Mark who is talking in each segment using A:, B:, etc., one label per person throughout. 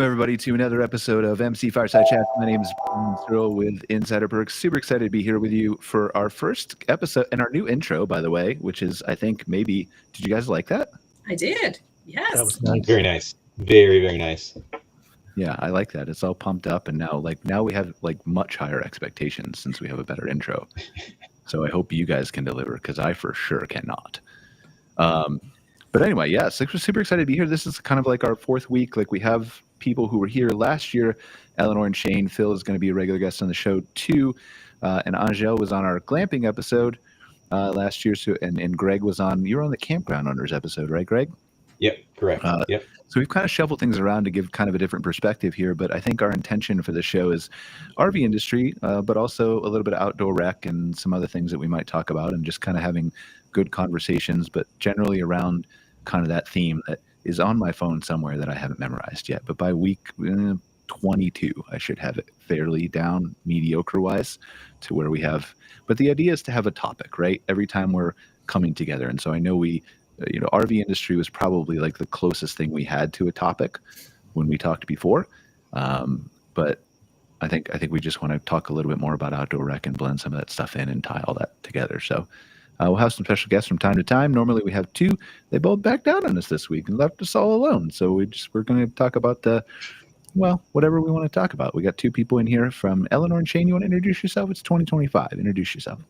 A: Everybody, to another episode of MC Fireside Chats. My name is Brian Searl with Insider Perks. Super excited to be here with you for our first episode and our new intro, by the way, which is, I think, maybe, did you guys like that?
B: I did. Yes.
C: That was nice.
D: Very nice. Very, very nice.
A: Yeah, I like that. It's all pumped up, and now we have much higher expectations since we have a better intro. So I hope you guys can deliver, because I for sure cannot. But anyway, yeah, so we're super excited to be here. This is kind of like our fourth week. Like, we have people who were here last year. Eleonore and Shane. Phil is going to be a regular guest on the show too. And Angele was on our glamping episode last year. So and Greg was on. You were on the Campground Owners episode, right, Greg?
D: Yep, correct. Yep.
A: So we've kind of shuffled things around to give kind of a different perspective here. But I think our intention for the show is RV industry, but also a little bit of outdoor rec and some other things that we might talk about, and just kind of having good conversations, but generally around kind of that theme that is on my phone somewhere that I haven't memorized yet. But by week 22, I should have it fairly down, mediocre-wise, to where we have. But the idea is to have a topic, right? Every time we're coming together. And so I know RV industry was probably like the closest thing we had to a topic when we talked before. But I think we just want to talk a little bit more about outdoor rec and blend some of that stuff in and tie all that together. So we'll have some special guests from time to time. Normally we have two. They both backed out on us this week and left us all alone. So we're going to talk about whatever we want to talk about. We got two people in here from Eleonore and Shane. You want to introduce yourself? It's 2025. Introduce yourself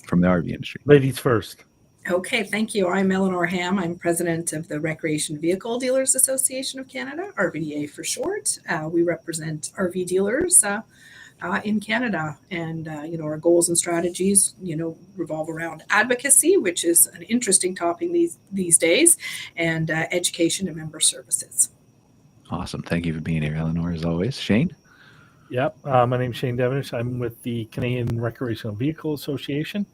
A: from the RV industry.
C: Ladies first.
B: Okay, thank you. I'm Eleonore Hamm. I'm president of the Recreation Vehicle Dealers Association of Canada, RVDA for short. We represent RV dealers in Canada, and our goals and strategies revolve around advocacy, which is an interesting topic these days, and education and member services.
A: Awesome. Thank you for being here, Eleonore, as always. Shane?
C: Yep. My name's Shane Devenish. I'm with the Canadian Recreational Vehicle Association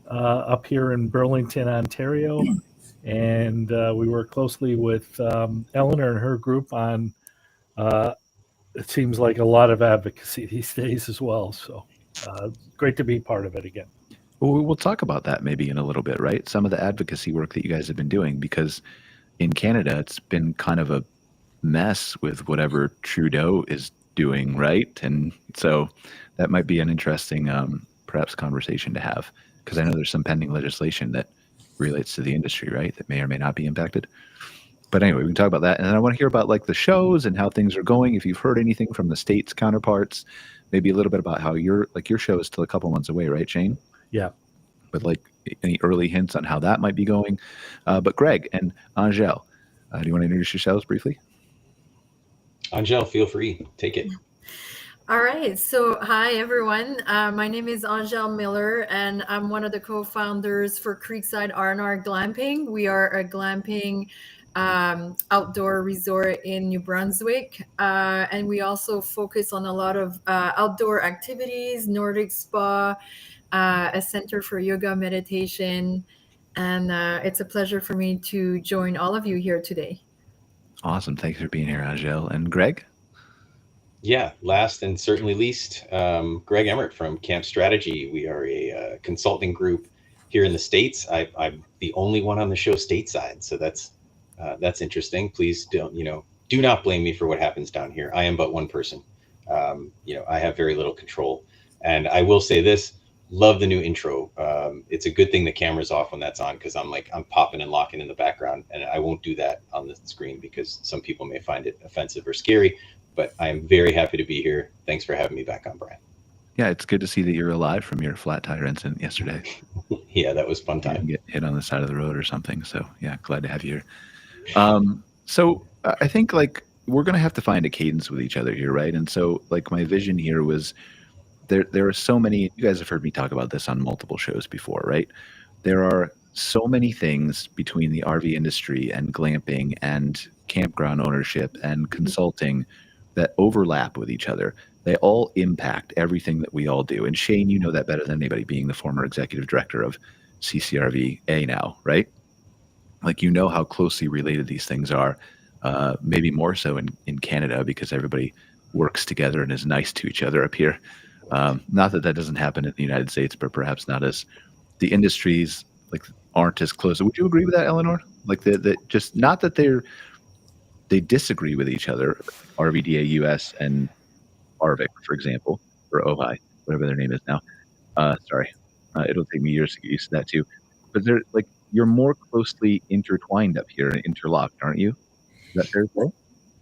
C: up here in Burlington, Ontario, and we work closely with Eleanor and her group on it seems like a lot of advocacy these days as well. So great to be part of it again.
A: Well, we'll talk about that maybe in a little bit, right? Some of the advocacy work that you guys have been doing, because in Canada, it's been kind of a mess with whatever Trudeau is doing, right? And so that might be an interesting, perhaps, conversation to have, because I know there's some pending legislation that relates to the industry, right? That may or may not be impacted. But anyway, we can talk about that. And then I want to hear about the shows and how things are going. If you've heard anything from the States counterparts, maybe a little bit about how your show is still a couple months away, right, Shane?
C: Yeah.
A: But any early hints on how that might be going. But Greg and Angele, do you want to introduce yourselves briefly?
D: Angele, feel free. Take it.
E: All right. So, hi, everyone. My name is Angele Miller, and I'm one of the co-founders for Creekside R&R Glamping. We are a glamping outdoor resort in New Brunswick. And we also focus on a lot of outdoor activities, Nordic spa, a center for yoga meditation. And it's a pleasure for me to join all of you here today.
A: Awesome. Thanks for being here, Angele. And Greg?
D: Yeah, last and certainly least, Greg Emmert from Camp Strategy. We are a consulting group here in the States. I'm the only one on the show stateside, so that's interesting. Please do not blame me for what happens down here. I am but one person. I have very little control, and I will say this: love the new intro. It's a good thing the camera's off when that's on, because I'm popping and locking in the background, and I won't do that on the screen because some people may find it offensive or scary. But I am very happy to be here. Thanks for having me back on, Brian.
A: Yeah, it's good to see that you're alive from your flat tire incident yesterday.
D: Yeah, that was fun time.
A: Get hit on the side of the road or something. So yeah, glad to have you here. So I think we're going to have to find a cadence with each other here, right? And so my vision here was there are so many, you guys have heard me talk about this on multiple shows before, right? There are so many things between the RV industry and glamping and campground ownership and consulting that overlap with each other. They all impact everything that we all do. And Shane, you know that better than anybody, being the former executive director of CCRVA now, right? You know how closely related these things are, maybe more so in Canada, because everybody works together and is nice to each other up here. Not that doesn't happen in the United States, but perhaps not as the industries aren't as close. Would you agree with that, Eleonore? Just not that they they disagree with each other, RVDA US and Arvik, for example, or Ojai, whatever their name is now. Sorry, it'll take me years to get used to that too. But they're like, you're more closely intertwined up here and interlocked, aren't you? Is that fair to say?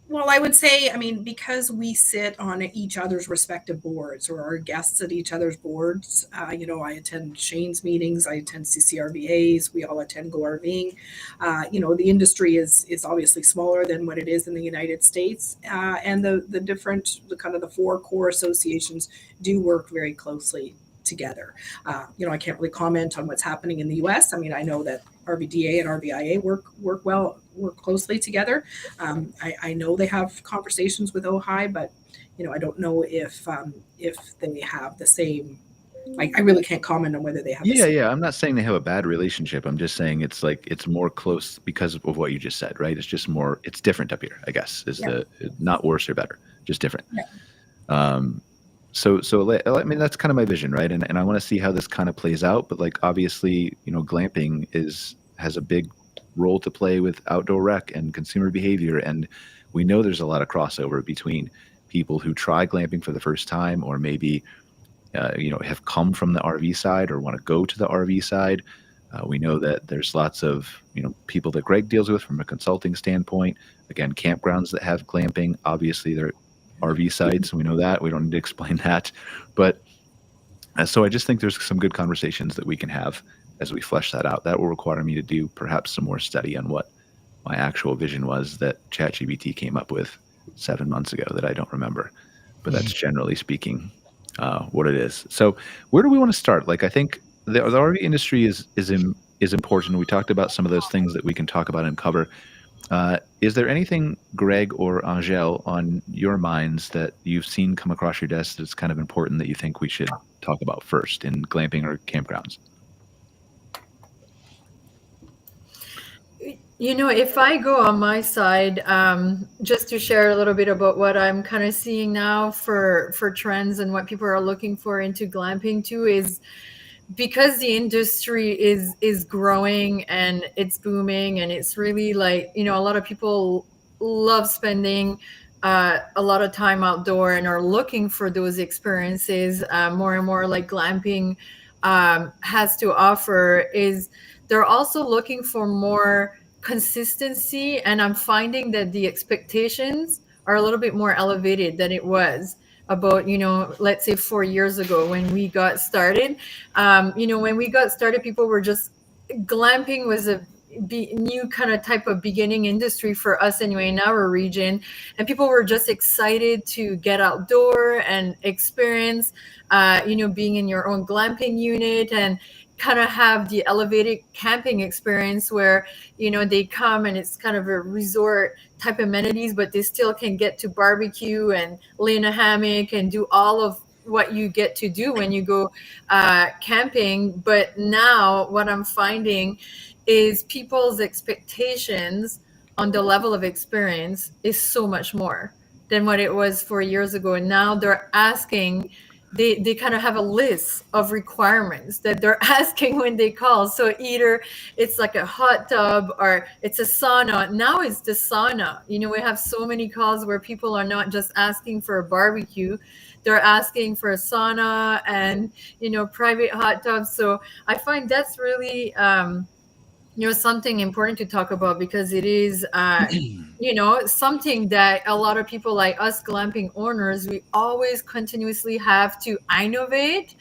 B: Well, I would say, I mean, because we sit on each other's respective boards or are guests at each other's boards, I attend Shane's meetings, I attend CCRVAs, we all attend Go RVing. The industry is obviously smaller than what it is in the United States. And the kind of the four core associations do work very closely together. I can't really comment on what's happening in the US. I mean, I know that RVDA and RVIA work closely together. I know they have conversations with Ojai, but I don't know if they have the same. I really can't comment on whether they have.
A: Yeah. I'm not saying they have a bad relationship. I'm just saying it's more close because of what you just said, right? It's just more. It's different up here, I guess. Not worse or better, just different. Yeah. So I mean, that's kind of my vision, right? And I want to see how this kind of plays out. But like, obviously, glamping has a big role to play with outdoor rec and consumer behavior. And we know there's a lot of crossover between people who try glamping for the first time, or maybe, have come from the RV side or want to go to the RV side. We know that there's lots of, people that Greg deals with from a consulting standpoint. Again, campgrounds that have glamping, obviously they're RV sites. We know that. We don't need to explain that. But so I just think there's some good conversations that we can have as we flesh that out. That will require me to do perhaps some more study on what my actual vision was that ChatGPT came up with 7 months ago that I don't remember. But that's generally speaking what it is. So where do we want to start? Like, I think the RV industry is important. We talked about some of those things that we can talk about and cover. Is there anything, Greg or Angele, on your minds that you've seen come across your desk that's kind of important that you think we should talk about first in glamping or campgrounds?
E: If I go on my side, just to share a little bit about what I'm kind of seeing now for trends and what people are looking for into glamping too, is because the industry is growing and it's booming, and it's really like, a lot of people love spending a lot of time outdoor and are looking for those experiences more and more, like glamping has to offer. Is they're also looking for more consistency, and I'm finding that the expectations are a little bit more elevated than it was about, let's say 4 years ago when we got started. When we got started, people were just, glamping was a new kind of type of beginning industry for us anyway in our region, and people were just excited to get outdoor and experience being in your own glamping unit and kind of have the elevated camping experience where they come and it's kind of a resort type amenities, but they still can get to barbecue and lay in a hammock and do all of what you get to do when you go camping. But now what I'm finding is people's expectations on the level of experience is so much more than what it was 4 years ago. And now they're asking, they kind of have a list of requirements that they're asking when they call. So either it's like a hot tub or it's a sauna. Now it's the sauna. We have so many calls where people are not just asking for a barbecue. They're asking for a sauna and, private hot tubs. So I find that's really, something important to talk about, because it is, something that a lot of people like us glamping owners, we always continuously have to innovate,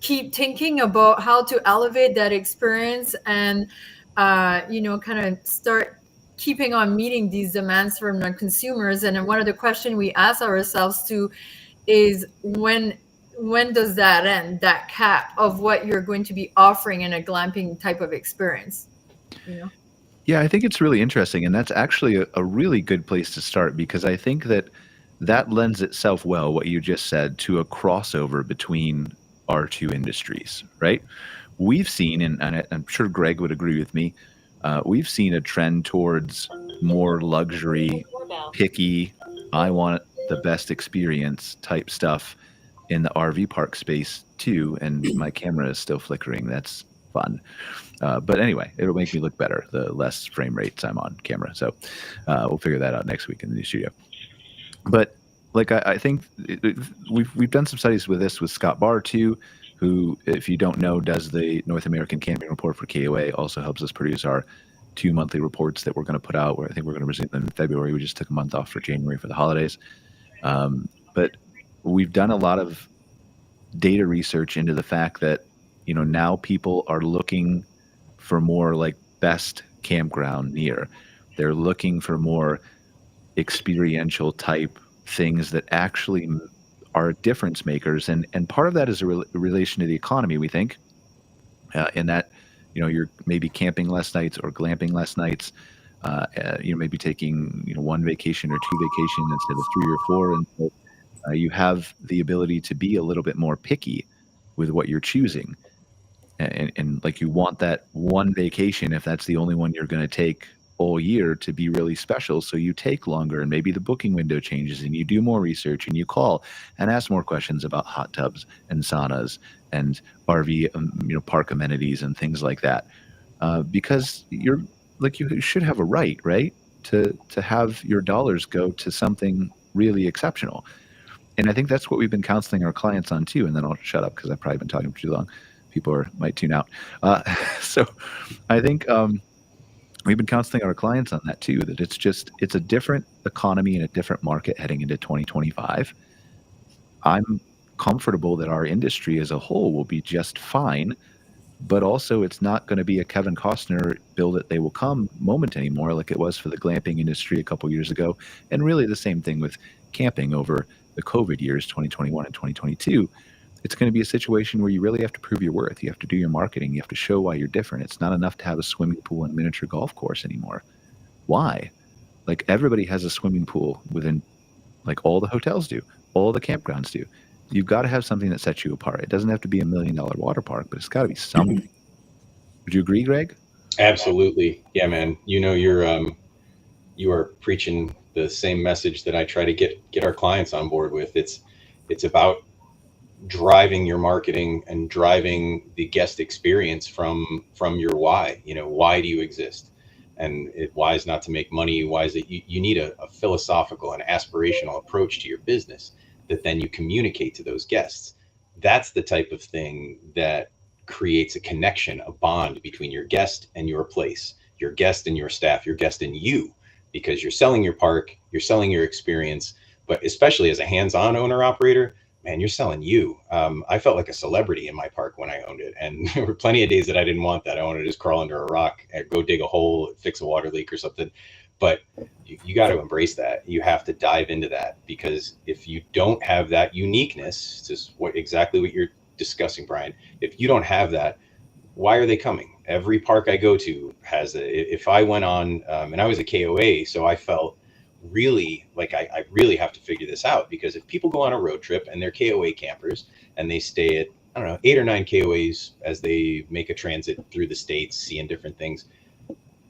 E: keep thinking about how to elevate that experience and, kind of start keeping on meeting these demands from the consumers. And one of the questions we ask ourselves too is when does that end, that cap of what you're going to be offering in a glamping type of experience?
A: Yeah, I think it's really interesting. And that's actually a really good place to start, because I think that lends itself well, what you just said, to a crossover between our two industries, right? We've seen, and I'm sure Greg would agree with me, we've seen a trend towards more luxury, picky, I want the best experience type stuff in the RV park space too. And my camera is still flickering. That's fun. But anyway, it'll make me look better the less frame rates I'm on camera. So we'll figure that out next week in the new studio. But like I think we've done some studies with this with Scott Barr too, who, if you don't know, does the North American Camping Report for KOA, also helps us produce our 2 monthly reports that we're going to put out, where I think we're going to resume them in February. We just took a month off for January for the holidays. But we've done a lot of data research into the fact that, you know, now people are looking for more like best campground near. They're looking for more experiential type things that actually are difference makers. And part of that is a relation to the economy, we think, in that, you know, you're maybe camping less nights or glamping less nights, you know, maybe taking, you know, 1 vacation or 2 vacations instead of 3 or 4. And so you have the ability to be a little bit more picky with what you're choosing. And like, you want that 1 vacation, if that's the only one you're going to take all year, to be really special. So you take longer, and maybe the booking window changes, and you do more research, and you call and ask more questions about hot tubs and saunas and RV, you know, park amenities and things like that. Because you're like, you should have a right to have your dollars go to something really exceptional. And I think that's what we've been counseling our clients on too. And then I'll shut up because I've probably been talking for too long. People might tune out. So I think we've been counseling our clients on that too, that it's a different economy and a different market heading into 2025. I'm comfortable that our industry as a whole will be just fine, but also it's not going to be a Kevin Costner build it, they will come moment anymore, like it was for the glamping industry a couple years ago. And really the same thing with camping over the COVID years, 2021 and 2022. It's going to be a situation where you really have to prove your worth. You have to do your marketing. You have to show why you're different. It's not enough to have a swimming pool and miniature golf course anymore. Why? Like, everybody has a swimming pool within, like, all the hotels do, all the campgrounds do. You've got to have something that sets you apart. It doesn't have to be $1 million water park, but it's got to be something. Would you agree, Greg?
D: Absolutely. Yeah, man. You know, you are preaching the same message that I try to get our clients on board with. It's about driving your marketing and driving the guest experience from your why. You know, why do you exist? And why is not to make money? Why is it you need a philosophical and aspirational approach to your business that then you communicate to those guests. That's the type of thing that creates a connection, a bond between your guest and your place, your guest and your staff, your guest and you, because you're selling your park, you're selling your experience, but especially as a hands-on owner operator, man, you're selling you. I felt like a celebrity in my park when I owned it. And there were plenty of days that I didn't want that. I wanted to just crawl under a rock and go dig a hole, fix a water leak or something. But you got to embrace that. You have to dive into that, because if you don't have that uniqueness, just exactly what you're discussing, Brian, if you don't have that, why are they coming? Every park I go to has if I went on, and I was a KOA, so I felt really like I really have to figure this out, because if people go on a road trip and they're KOA campers and they stay at, I don't know, 8 or 9 KOAs as they make a transit through the states, seeing different things,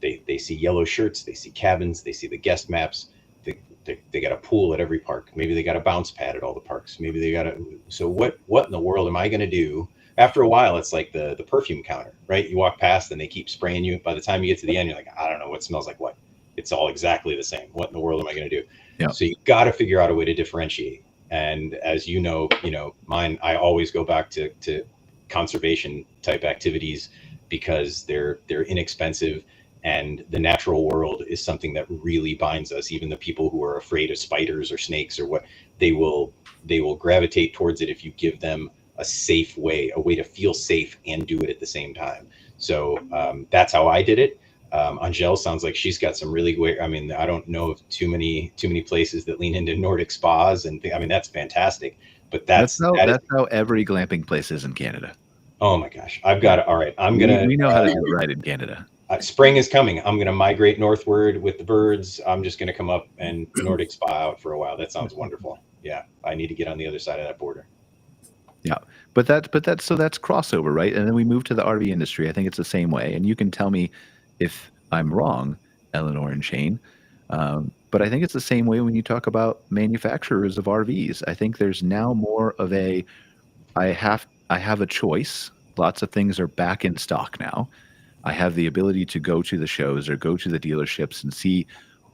D: they see yellow shirts, they see cabins, they see the guest maps, they got a pool at every park, maybe they got a bounce pad at all the parks, maybe they got so what in the world am I going to do? After a while, it's like the perfume counter, right? You walk past and they keep spraying you. By the time you get to the end, you're like, I don't know what smells like what. It's all exactly the same. What in the world am I going to do?
A: Yeah.
D: So you got to figure out a way to differentiate. And as you know, mine, I always go back to conservation type activities, because they're inexpensive, and the natural world is something that really binds us. Even the people who are afraid of spiders or snakes or what, they will gravitate towards it if you give them a safe way, a way to feel safe and do it at the same time. So that's how I did it. Angele sounds like she's got some really great, I mean, I don't know of too many places that lean into Nordic spas and I mean, that's fantastic, but that's how
A: every glamping place is in Canada.
D: Oh my gosh. I've got it. All right. We
A: know how to do it right in Canada.
D: Spring is coming. I'm going to migrate northward with the birds. I'm just going to come up and Nordic spa out for a while. That sounds wonderful. Yeah. I need to get on the other side of that border.
A: Yeah. But that's crossover, right? And then we move to the RV industry. I think it's the same way. And you can tell me if I'm wrong, Eleanor and Shane. But I think it's the same way when you talk about manufacturers of RVs. I think there's now more of I have a choice lots of things are back in stock now. I have the ability to go to the shows or go to the dealerships and see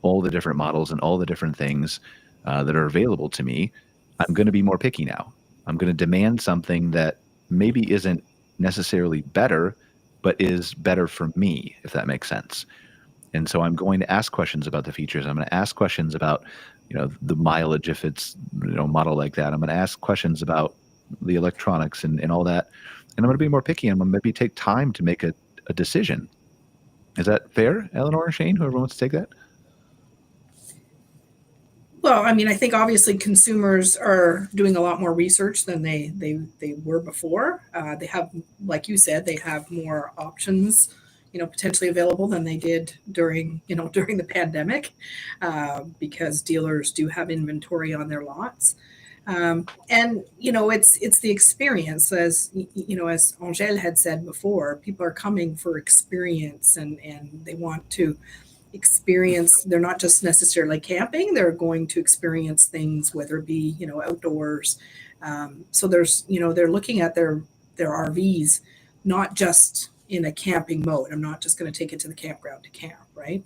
A: all the different models and all the different things that are available to me. I'm going to be more picky now. I'm going to demand something that maybe isn't necessarily better, but is better for me, if that makes sense. And so I'm going to ask questions about the features. I'm going to ask questions about, the mileage, if it's, model like that. I'm going to ask questions about the electronics and all that. And I'm going to be more picky. I'm going to maybe take time to make a decision. Is that fair, Eleanor, Shane, whoever wants to take that?
B: Well, I mean, I think obviously consumers are doing a lot more research than they were before. They have, like you said, they have more options, potentially available than they did during the pandemic, because dealers do have inventory on their lots. And it's the experience, as as Angele had said before. People are coming for experience, and they want to experience. They're not just necessarily camping, they're going to experience things, whether it be outdoors. So there's they're looking at their RVs not just in a camping mode. I'm not just going to take it to the campground to camp, right?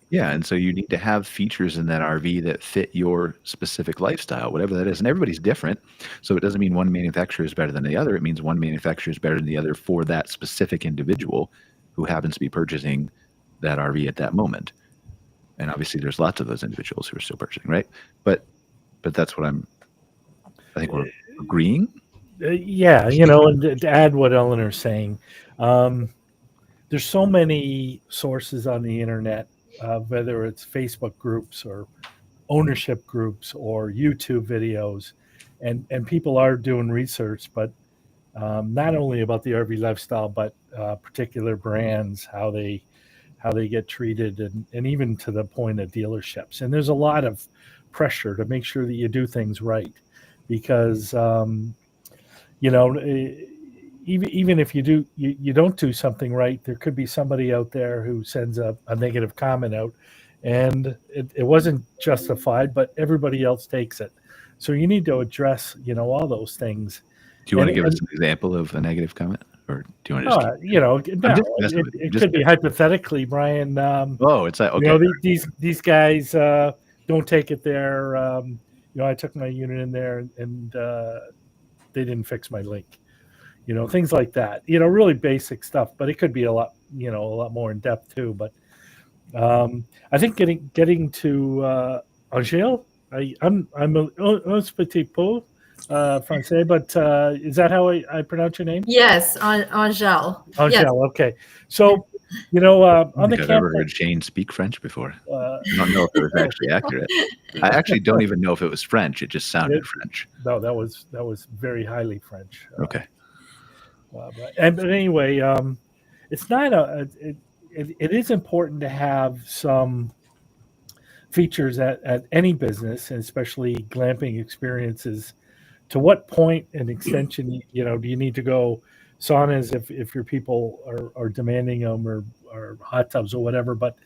A: Yeah, and so you need to have features in that RV that fit your specific lifestyle, whatever that is. And everybody's different. So it doesn't mean one manufacturer is better than the other. It means one manufacturer is better than the other for that specific individual who happens to be purchasing that RV at that moment. And obviously there's lots of those individuals who are still purchasing, right? But that's what I think we're agreeing.
C: Yeah, and to add what Eleanor's saying, there's so many sources on the internet, whether it's Facebook groups or ownership groups or YouTube videos, and people are doing research, but not only about the RV lifestyle, but particular brands, how they get treated, and even to the point of dealerships. And there's a lot of pressure to make sure that you do things right, because even if you don't do something right, there could be somebody out there who sends a negative comment out, and it wasn't justified, but everybody else takes it. So you need to address all those things.
A: Do you want to give us an example of a negative comment? Or do you want to just
C: it could be hypothetically, Brian.
A: It's like, okay.
C: These guys don't take it there. I took my unit in there and they didn't fix my link. Things like that. Really basic stuff, but it could be a lot more in depth too. But I think getting to Angele, I'm un petit peu français, but is that how I pronounce your name?
E: Yes, Angele.
C: Angele,
E: yes.
C: Okay. So, on the
A: I've never heard Shane speak French before. I don't know if it was actually accurate. I actually don't even know if it was French. It just sounded French.
C: No, that was very highly French.
A: Okay.
C: But anyway, it's not it is important to have some features at any business, and especially glamping experiences. To what point and extension, do you need to go saunas if your people are demanding them, or hot tubs or whatever? But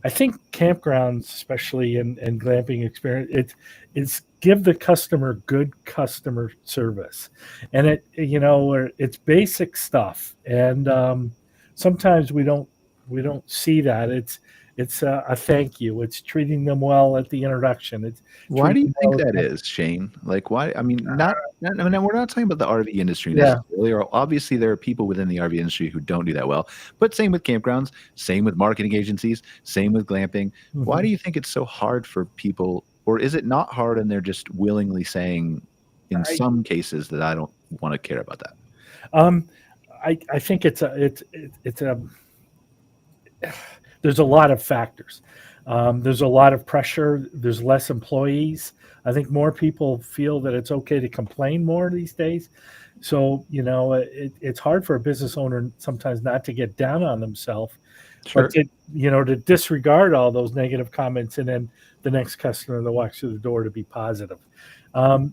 C: I think campgrounds, especially in glamping experience, it's give the customer good customer service, and it's basic stuff, and sometimes we don't see that. It's a thank you. It's treating them well at the introduction.
A: Why do you think that is, Shane? Like, why? I mean, we're not talking about the RV industry necessarily. Or obviously, there are people within the RV industry who don't do that well. But same with campgrounds, same with marketing agencies, same with glamping. Mm-hmm. Why do you think it's so hard for people, or is it not hard and they're just willingly saying, in some cases, that I don't want to care about that?
C: I think there's a lot of factors. There's a lot of pressure. There's less employees. I think more people feel that it's okay to complain more these days. So, it's hard for a business owner sometimes not to get down on themselves, but to disregard all those negative comments, and then the next customer that walks through the door to be positive. But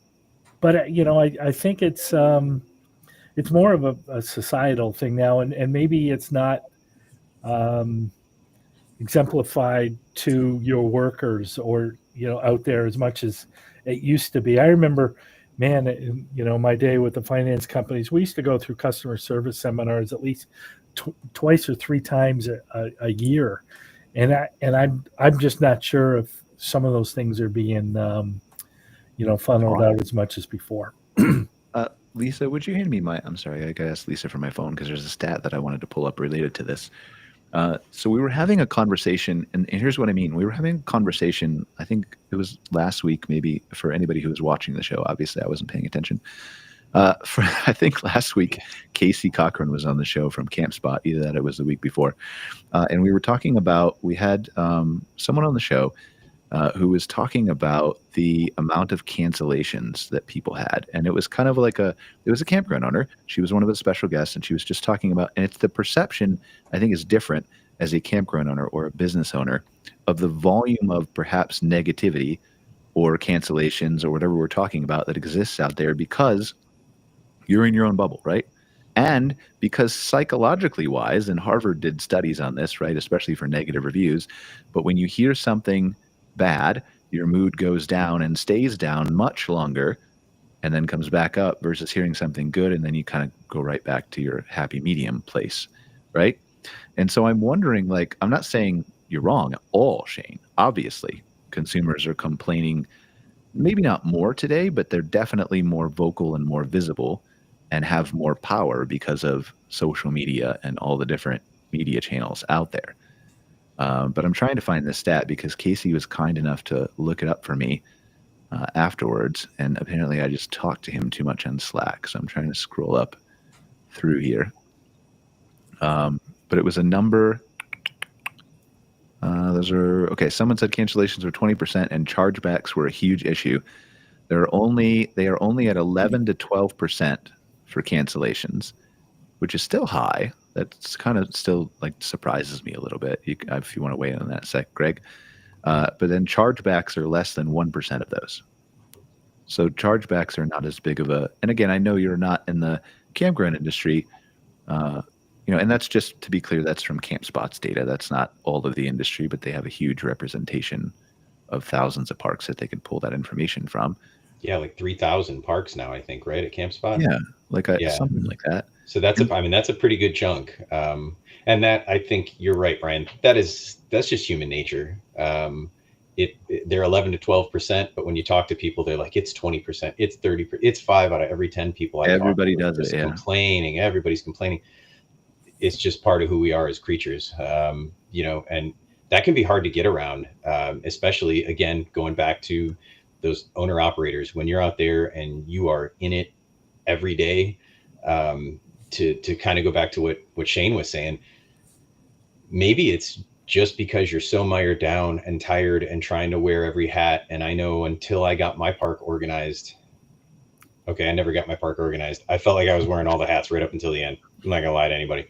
C: I think it's more of a societal thing now, and maybe it's not exemplified to your workers or out there as much as it used to be. I remember man, my day with the finance companies, we used to go through customer service seminars at least twice or three times a year, and I'm just not sure if some of those things are being funneled out as much as before.
A: Lisa, would you hand me I'm sorry, I asked Lisa for my phone because there's a stat that I wanted to pull up related to this. So we were having a conversation, and here's what I mean. We were having a conversation, I think it was last week, maybe for anybody who was watching the show. Obviously, I wasn't paying attention. I think last week, Casey Cochran was on the show from Camp Spot, either that or it was the week before. And we were talking about, we had someone on the show who was talking about the amount of cancellations that people had. And it was kind of like it was a campground owner. She was one of the special guests, and she was just talking about, and it's the perception, I think, is different as a campground owner or a business owner of the volume of perhaps negativity or cancellations or whatever we're talking about that exists out there because you're in your own bubble, right? And because psychologically wise, and Harvard did studies on this, right, especially for negative reviews, but when you hear something bad, your mood goes down and stays down much longer and then comes back up versus hearing something good and then you kind of go right back to your happy medium place, right? And so I'm wondering, like, I'm not saying you're wrong at all, Shane. Obviously, consumers are complaining, maybe not more today, but they're definitely more vocal and more visible and have more power because of social media and all the different media channels out there. But I'm trying to find this stat because Casey was kind enough to look it up for me afterwards, and apparently I just talked to him too much on Slack, so I'm trying to scroll up through here. But it was a number. Okay. Someone said cancellations were 20% and chargebacks were a huge issue. They are only at 11 to 12% for cancellations, which is still high. That's kind of still like surprises me a little bit. If you want to weigh in on that sec, Greg. But then chargebacks are less than 1% of those. So chargebacks are not as big of and again, I know you're not in the campground industry, and that's just to be clear, that's from CampSpot's data. That's not all of the industry, but they have a huge representation of thousands of parks that they could pull that information from.
D: Yeah, like 3,000 parks now, I think, right, at CampSpot?
A: Yeah, something like that.
D: So that's a pretty good chunk. And that, I think you're right, Brian. That's just human nature. They're 11 to 12%, but when you talk to people, they're like, it's 20%, it's 30%, it's 5 out of every 10 people.
A: Everybody does it. Yeah.
D: Complaining. Everybody's complaining. It's just part of who we are as creatures, and that can be hard to get around, especially, again, going back to those owner operators. When you're out there and you are in it every day, to kind of go back to what Shane was saying, maybe it's just because you're so mired down and tired and trying to wear every hat. And I know until I got my park organized, I never got my park organized. I felt like I was wearing all the hats right up until the end. I'm not gonna lie to anybody.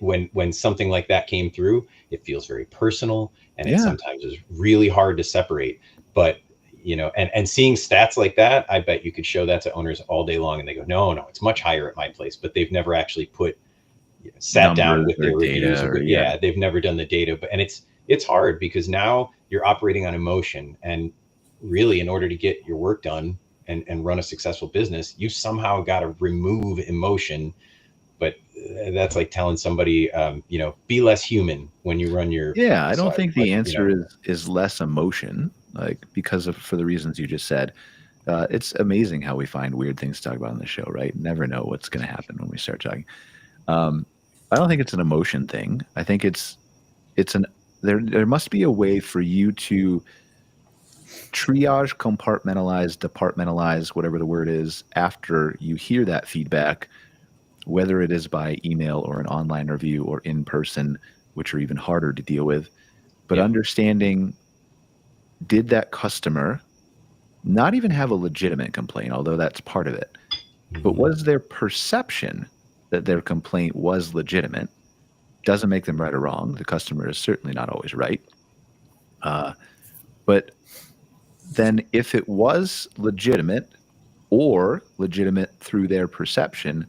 D: When something like that came through, it feels very personal, and it sometimes is really hard to separate. But and seeing stats like that, I bet you could show that to owners all day long, and they go, no, it's much higher at my place. But they've never actually sat down with their reviews. They've never done the data. And it's hard because now you're operating on emotion, and really, in order to get your work done and run a successful business, you somehow got to remove emotion. But that's like telling somebody, be less human when you run your.
A: Yeah, I don't think the answer is less emotion, for the reasons you just said. It's amazing how we find weird things to talk about on the show, right? Never know what's going to happen when we start talking. I don't think it's an emotion thing. I think there must be a way for you to triage, compartmentalize, departmentalize, whatever the word is, after you hear that feedback, whether it is by email or an online review or in person, which are even harder to deal with. But understanding, did that customer not even have a legitimate complaint, although that's part of it, but was their perception that their complaint was legitimate? Doesn't make them right or wrong. The customer is certainly not always right. But then if it was legitimate or legitimate through their perception,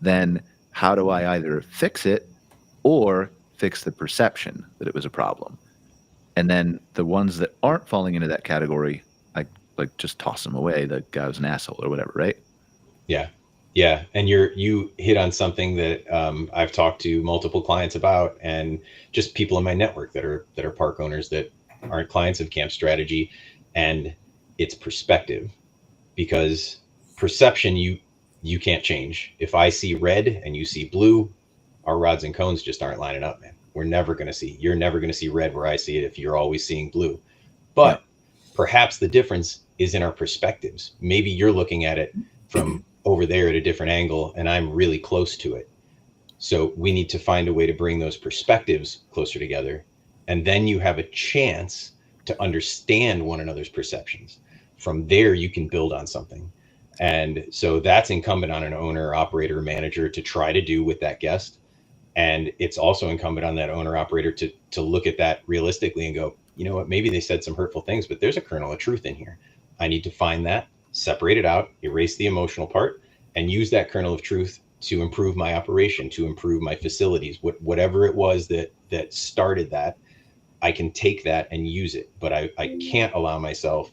A: then how do I either fix it or fix the perception that it was a problem? And then the ones that aren't falling into that category, I like just toss them away. The guy was an asshole or whatever, right?
D: Yeah. Yeah. And you hit on something that I've talked to multiple clients about, and just people in my network that are park owners that aren't clients of Camp Strategy. And it's perspective, because perception you can't change. If I see red and you see blue, our rods and cones just aren't lining up, man. You're never going to see red where I see it if you're always seeing blue. But perhaps the difference is in our perspectives. Maybe you're looking at it from over there at a different angle, and I'm really close to it. So we need to find a way to bring those perspectives closer together. And then you have a chance to understand one another's perceptions. From there, you can build on something. And so that's incumbent on an owner, operator, manager to try to do with that guest. And it's also incumbent on that owner operator to look at that realistically and go, you know what, maybe they said some hurtful things, but there's a kernel of truth in here. I need to find that, separate it out, erase the emotional part, and use that kernel of truth to improve my operation, to improve my facilities, whatever it was that started that. I can take that and use it, but I can't allow myself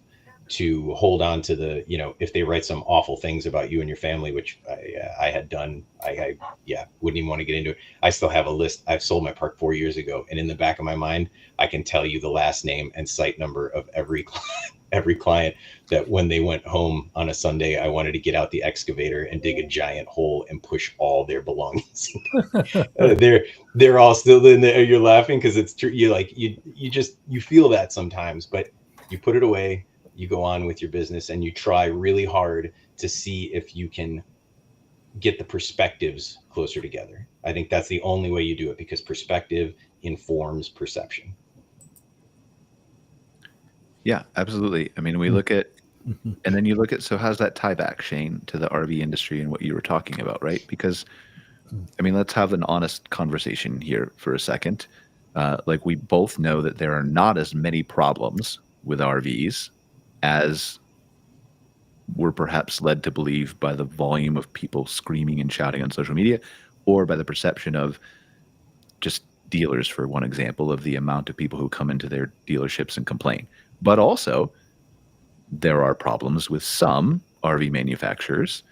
D: to hold on to the, if they write some awful things about you and your family, which I had done, I wouldn't even want to get into it. I still have a list. I've sold my park 4 years ago, and in the back of my mind, I can tell you the last name and site number of every client that when they went home on a Sunday, I wanted to get out the excavator and dig a giant hole and push all their belongings. They're all still in there. You're laughing because it's true. You feel that sometimes, but you put it away. You go on with your business, and you try really hard to see if you can get the perspectives closer together. I think that's the only way you do it, because perspective informs perception.
A: Yeah, absolutely. I mean, we look at, and then you look at, so how's that tie back, Shane, to the RV industry and what you were talking about, right? Because, I mean, let's have an honest conversation here for a second. Like, we both know that there are not as many problems with RVs as we're perhaps led to believe by the volume of people screaming and shouting on social media, or by the perception of just dealers, for one example, of the amount of people who come into their dealerships and complain. But also, there are problems with some RV manufacturers,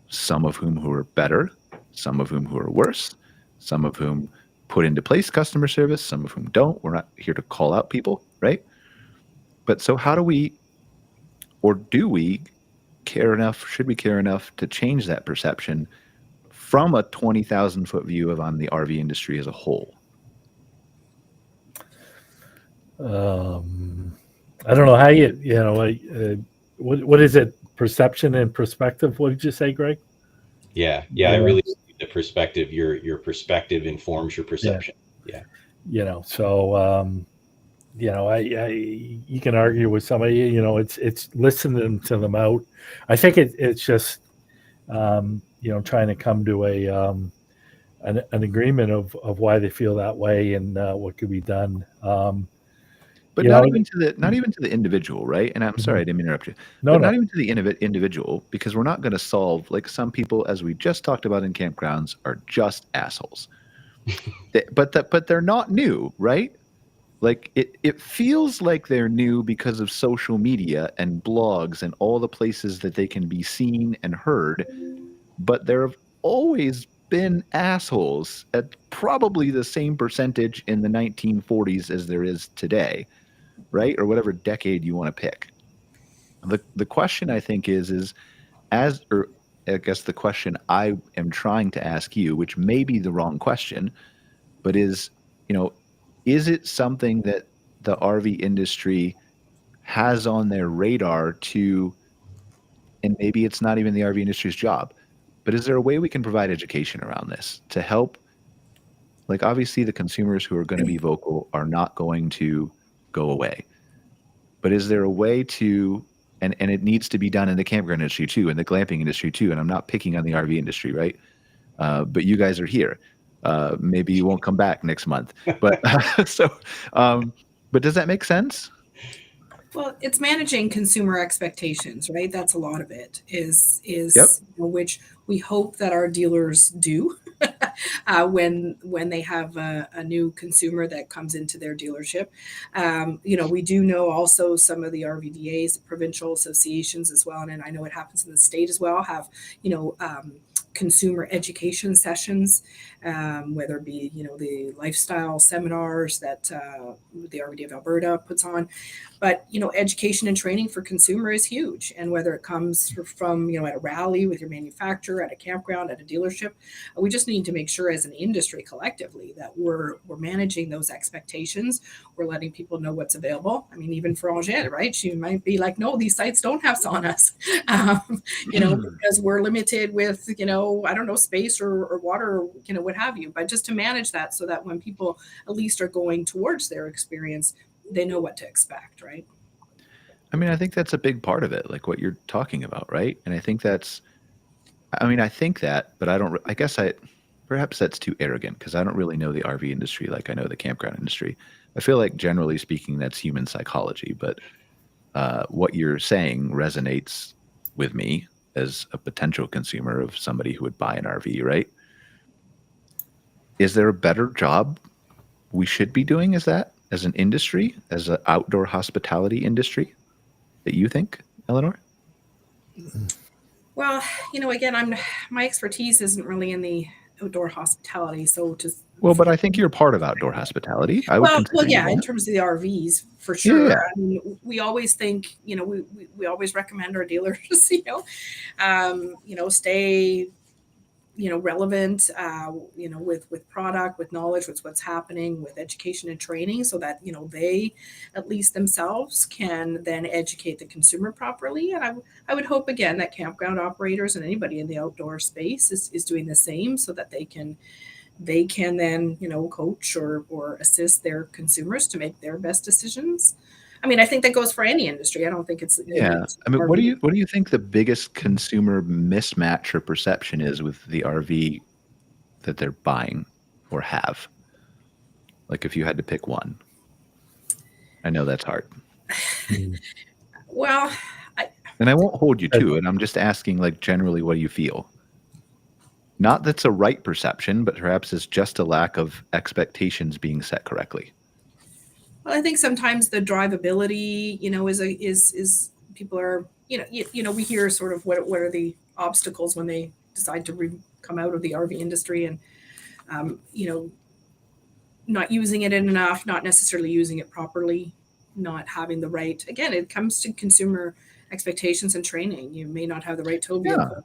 A: some of whom who are better, some of whom who are worse, some of whom put into place customer service, some of whom don't. We're not here to call out people, right? But so how do we, or do we care enough, should we care enough to change that perception from a 20,000 foot view on the RV industry as a whole?
C: I don't know how what is it? Perception and perspective. What did you say, Greg?
D: Yeah. I really see the perspective. Your perspective informs your perception. Yeah. You can argue with somebody. It's listening to them out. I think it's just trying to come to an agreement of why they feel that way and what could be done.
A: But not even to the individual, right? And I'm sorry, I didn't interrupt you. Not even to the individual, because we're not going to solve, like, some people, as we just talked about in campgrounds, are just assholes. But they're not new, right? Like, it feels like they're new because of social media and blogs and all the places that they can be seen and heard. But there have always been assholes at probably the same percentage in the 1940s as there is today, right? Or whatever decade you want to pick. The question, I think, is I guess the question I am trying to ask you, which may be the wrong question, but is it something that the RV industry has on their radar to, and maybe it's not even the RV industry's job, but is there a way we can provide education around this to help? Like, obviously the consumers who are going to be vocal are not going to go away, but is there a way to, and it needs to be done in the campground industry too, and the glamping industry too, and I'm not picking on the RV industry, right? But you guys are here. Maybe you won't come back next month, but but does that make sense?
B: Well, it's managing consumer expectations, right? That's a lot of it is
A: Yep.
B: which we hope that our dealers do. when they have a new consumer that comes into their dealership. We do know also some of the RVDAs, the provincial associations as well, and I know it happens in the state as well, have consumer education sessions, whether it be the lifestyle seminars that the RVD of Alberta puts on. But education and training for consumer is huge, and whether it comes from at a rally with your manufacturer, at a campground, at a dealership, we just need to make sure as an industry collectively that we're managing those expectations. We're letting people know what's available. I mean, even for Angele, right? She might be like, no, these sites don't have saunas, because we're limited with I don't know, space or water, or what have you. But just to manage that so that when people at least are going towards their experience, they know what to expect, right?
A: I mean, I think that's a big part of it, like what you're talking about, right? And I think that, but I guess perhaps that's too arrogant, because I don't really know the RV industry like I know the campground industry. I feel like generally speaking, that's human psychology, but what you're saying resonates with me as a potential consumer of somebody who would buy an RV, right? Is there a better job we should be doing as an industry, as an outdoor hospitality industry, that you think, Eleonore?
B: Well, again, my expertise isn't really in the outdoor hospitality, so just.
A: Well, but I think you're part of outdoor hospitality. Well,
B: yeah, in terms of the RVs, for sure.
A: Yeah.
B: I mean, we always think, we always recommend our dealers, stay, relevant, with product, with knowledge, with what's happening, with education and training, so that, they at least themselves can then educate the consumer properly. And I would hope, again, that campground operators and anybody in the outdoor space is doing the same, so that they can then, coach or assist their consumers to make their best decisions. I mean, I think that goes for any industry. I don't think it's.
A: Yeah. I mean, what do you think the biggest consumer mismatch or perception is with the RV that they're buying or have? Like, if you had to pick one. I know that's hard.
B: Well,
A: I won't hold you to it. I'm just asking, like, generally, what do you feel? Not that's a right perception, but perhaps it's just a lack of expectations being set correctly.
B: Well, I think sometimes the drivability, is people are, we hear sort of what are the obstacles when they decide to come out of the RV industry, and, not using it enough, not necessarily using it properly, not having the right, again, it comes to consumer expectations and training. You may not have the right tow vehicle.
A: Yeah.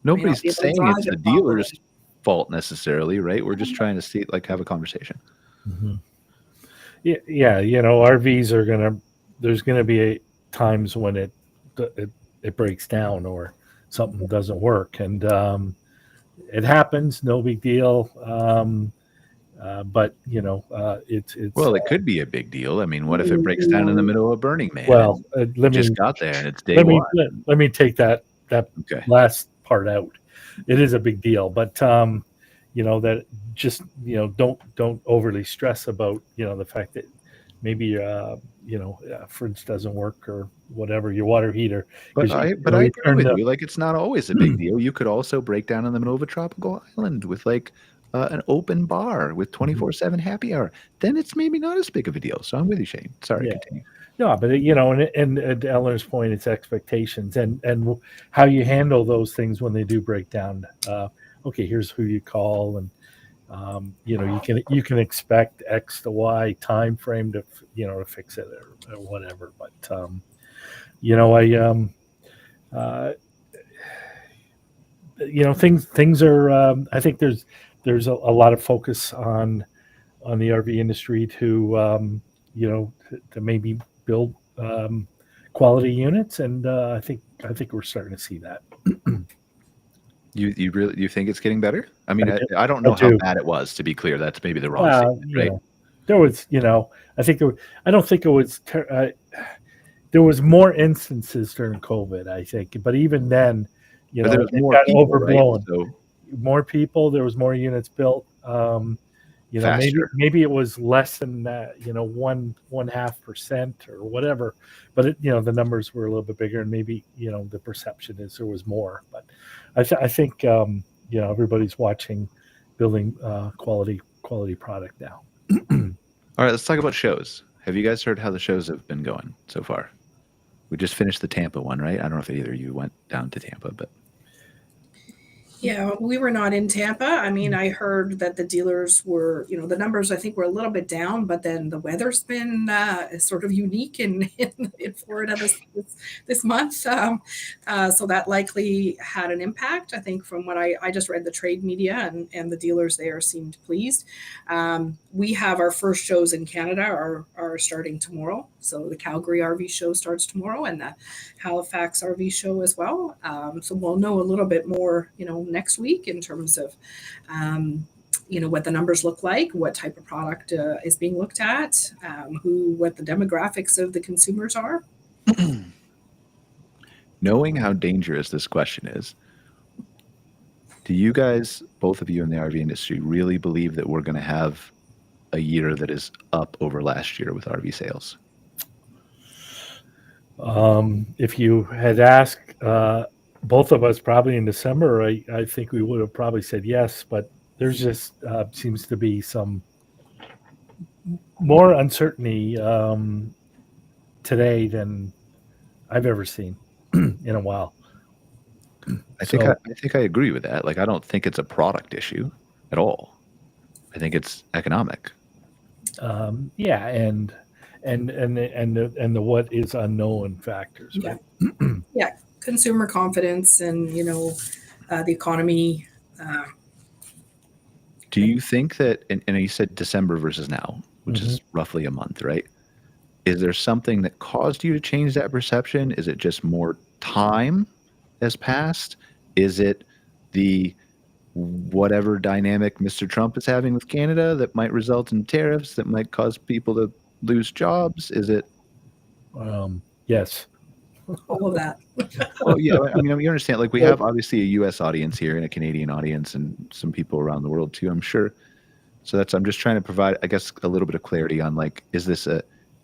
A: Nobody's saying it's the dealer's fault necessarily, right? We're just trying to have a conversation.
C: Mm-hmm. Yeah, RVs there's gonna be times when it breaks down or something doesn't work, and it happens, no big deal. But it's
A: well, it could be a big deal. I mean, what if it breaks down in the middle of Burning Man?
C: Well,
A: just got there and it's day one.
C: Let me take that
A: okay.
C: last part out. It is a big deal, but that just don't overly stress about the fact that maybe fridge doesn't work or whatever, your water heater.
A: But I agree with you. Like, it's not always a big deal. You could also break down in the middle of a tropical island with an open bar with 24/7 happy hour. Then it's maybe not as big of a deal. So I'm with you, Shane. Sorry, continue.
C: No, but and Eleanor's point, it's expectations and how you handle those things when they do break down. Okay, here's who you call, and you can expect X to Y time frame to to fix it or whatever. But things are. I think there's a lot of focus on the RV industry to to maybe build quality units, and I think we're starting to see that.
A: You think it's getting better? I mean, I don't know how bad it was, to be clear. That's maybe the wrong statement, right?
C: There was, I think I don't think it was. There was more instances during COVID, I think, but even then,
A: but there was more
C: got
A: people,
C: overblown.
A: Right? So,
C: more people. There was more units built. Maybe it was less than that, 1.5% or whatever, but the numbers were a little bit bigger, and maybe the perception is there was more. But I think everybody's watching building quality product now.
A: All right, let's talk about shows. Have you guys heard how the shows have been going so far? We just finished the Tampa one, right? I don't know if either of you went down to Tampa, but
B: Yeah, we were not in Tampa. I mean, I heard that the dealers were, the numbers I think were a little bit down, but then the weather's been sort of unique in Florida this month. So that likely had an impact. I think from what I just read the trade media and the dealers there seemed pleased. We have our first shows in Canada are starting tomorrow. So the Calgary RV show starts tomorrow and the Halifax RV show as well. So we'll know a little bit more, next week in terms of, what the numbers look like, what type of product is being looked at, what the demographics of the consumers are.
A: knowing how dangerous this question is, do you guys, both of you in the RV industry, really believe that we're going to have a year that is up over last year with RV sales?
C: If you had asked both of us probably in December, I think we would have probably said yes, but there's just seems to be some more uncertainty today than I've ever seen in a while.
A: I think I agree with that. Like, I don't think it's a product issue at all. I think it's economic.
C: Yeah, and the what is unknown factors. Right?
B: Yeah, consumer confidence and the economy.
A: Do you think that? And you said December versus now, which is roughly a month, right? Is there something that caused you to change that perception? Is it just more time has passed? Is it the whatever dynamic Mr. Trump is having with Canada that might result in tariffs that might cause people to lose jobs? Is it?
C: Yes.
B: All of that.
A: Well, yeah. I mean, you understand. Like, we have obviously a U.S. audience here and a Canadian audience, and some people around the world too, I'm sure. So I'm just trying to provide, I guess, a little bit of clarity on, like, is this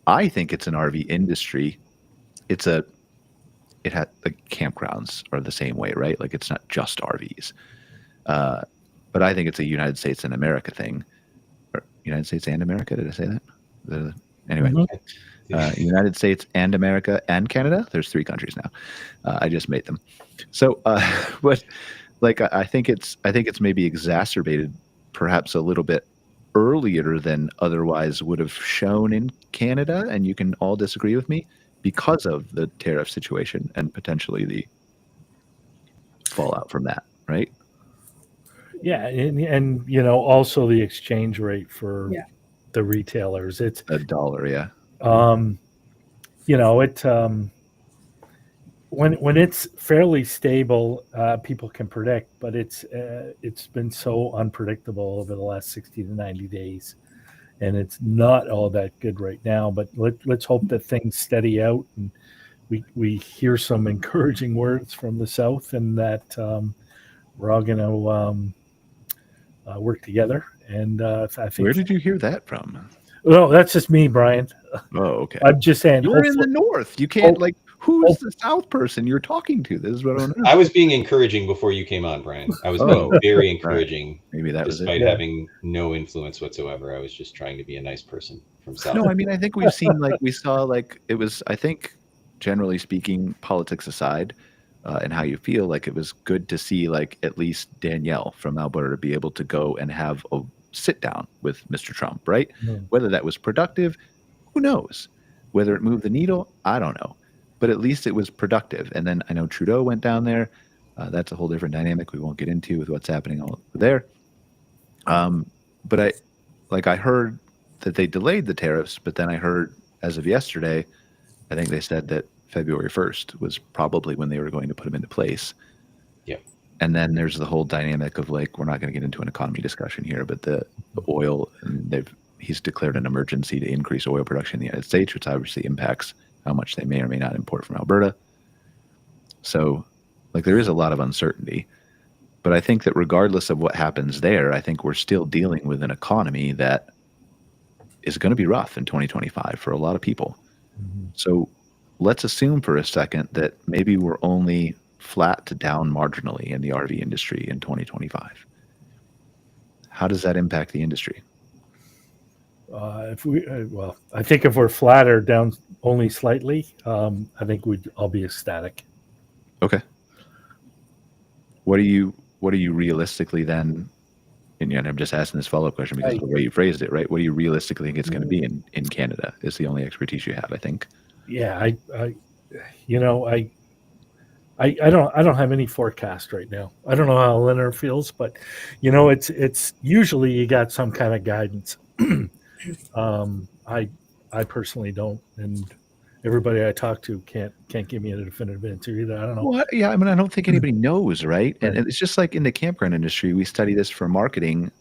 A: I think it's an RV industry. It had, like, campgrounds are the same way, right? Like, it's not just RVs. But I think it's a United States and America thing. Or United States and America, did I say that? Anyway, United States and America and Canada. There's 3 countries now. I just made them. So, but like, I think it's maybe exacerbated perhaps a little bit earlier than otherwise would have shown in Canada, and you can all disagree with me, because of the tariff situation and potentially the fallout from that, right?
C: Yeah, and also the exchange rate for the retailers. It's
A: $1, yeah.
C: When it's fairly stable, people can predict, but it's been so unpredictable over the last 60 to 90 days, and it's not all that good right now. But let's hope that things steady out and we hear some encouraging words from the South, and that we're all going to work together. And I think.
A: Where did you hear that from?
C: Well, that's just me, Brian.
A: Oh, okay.
C: I'm just saying.
A: You're in the North. You can't, like, who's the South person you're talking to? This is what I don't know.
D: I was being encouraging before you came on, Brian. I was being very encouraging.
A: Right. Maybe that was it.
D: Despite having no influence whatsoever. I was just trying to be a nice person from South.
A: No, I mean, I think we've seen, like, we saw, like, it was, I think, generally speaking, politics aside, and how you feel, like, it was good to see, like, at least Danielle from Alberta be able to go and have a sit down with Mr. Trump, right? Whether that was productive, who knows? Whether it moved the needle, I don't know. But at least it was productive. And then I know Trudeau went down there. That's a whole different dynamic we won't get into with what's happening over there. But I heard that they delayed the tariffs, but then I heard as of yesterday, I think they said that February 1st was probably when they were going to put them into place.
D: Yeah.
A: And then there's the whole dynamic of, like, we're not going to get into an economy discussion here, but the oil, and he's declared an emergency to increase oil production in the United States, which obviously impacts how much they may or may not import from Alberta. So, like, there is a lot of uncertainty. But I think that regardless of what happens there, I think we're still dealing with an economy that is going to be rough in 2025 for a lot of people. So let's assume for a second that maybe we're only flat to down marginally in the RV industry in 2025. how does that impact the industry?
C: If we, well, I think if we're flat or down only slightly, I think we'd all be ecstatic.
A: Okay. What do you realistically then? And I'm just asking this follow-up question because of the way you phrased it, right? What do you realistically think it's going to be in Canada? Is the only expertise you have, I think.
C: Yeah, I don't have any forecast right now. I don't know how Eleanor feels, but it's usually you got some kind of guidance. I personally don't, and everybody I talk to can't give me a definitive answer either. I don't know.
A: Well, yeah, I mean, I don't think anybody knows, right? And it's just like in the campground industry, we study this for marketing.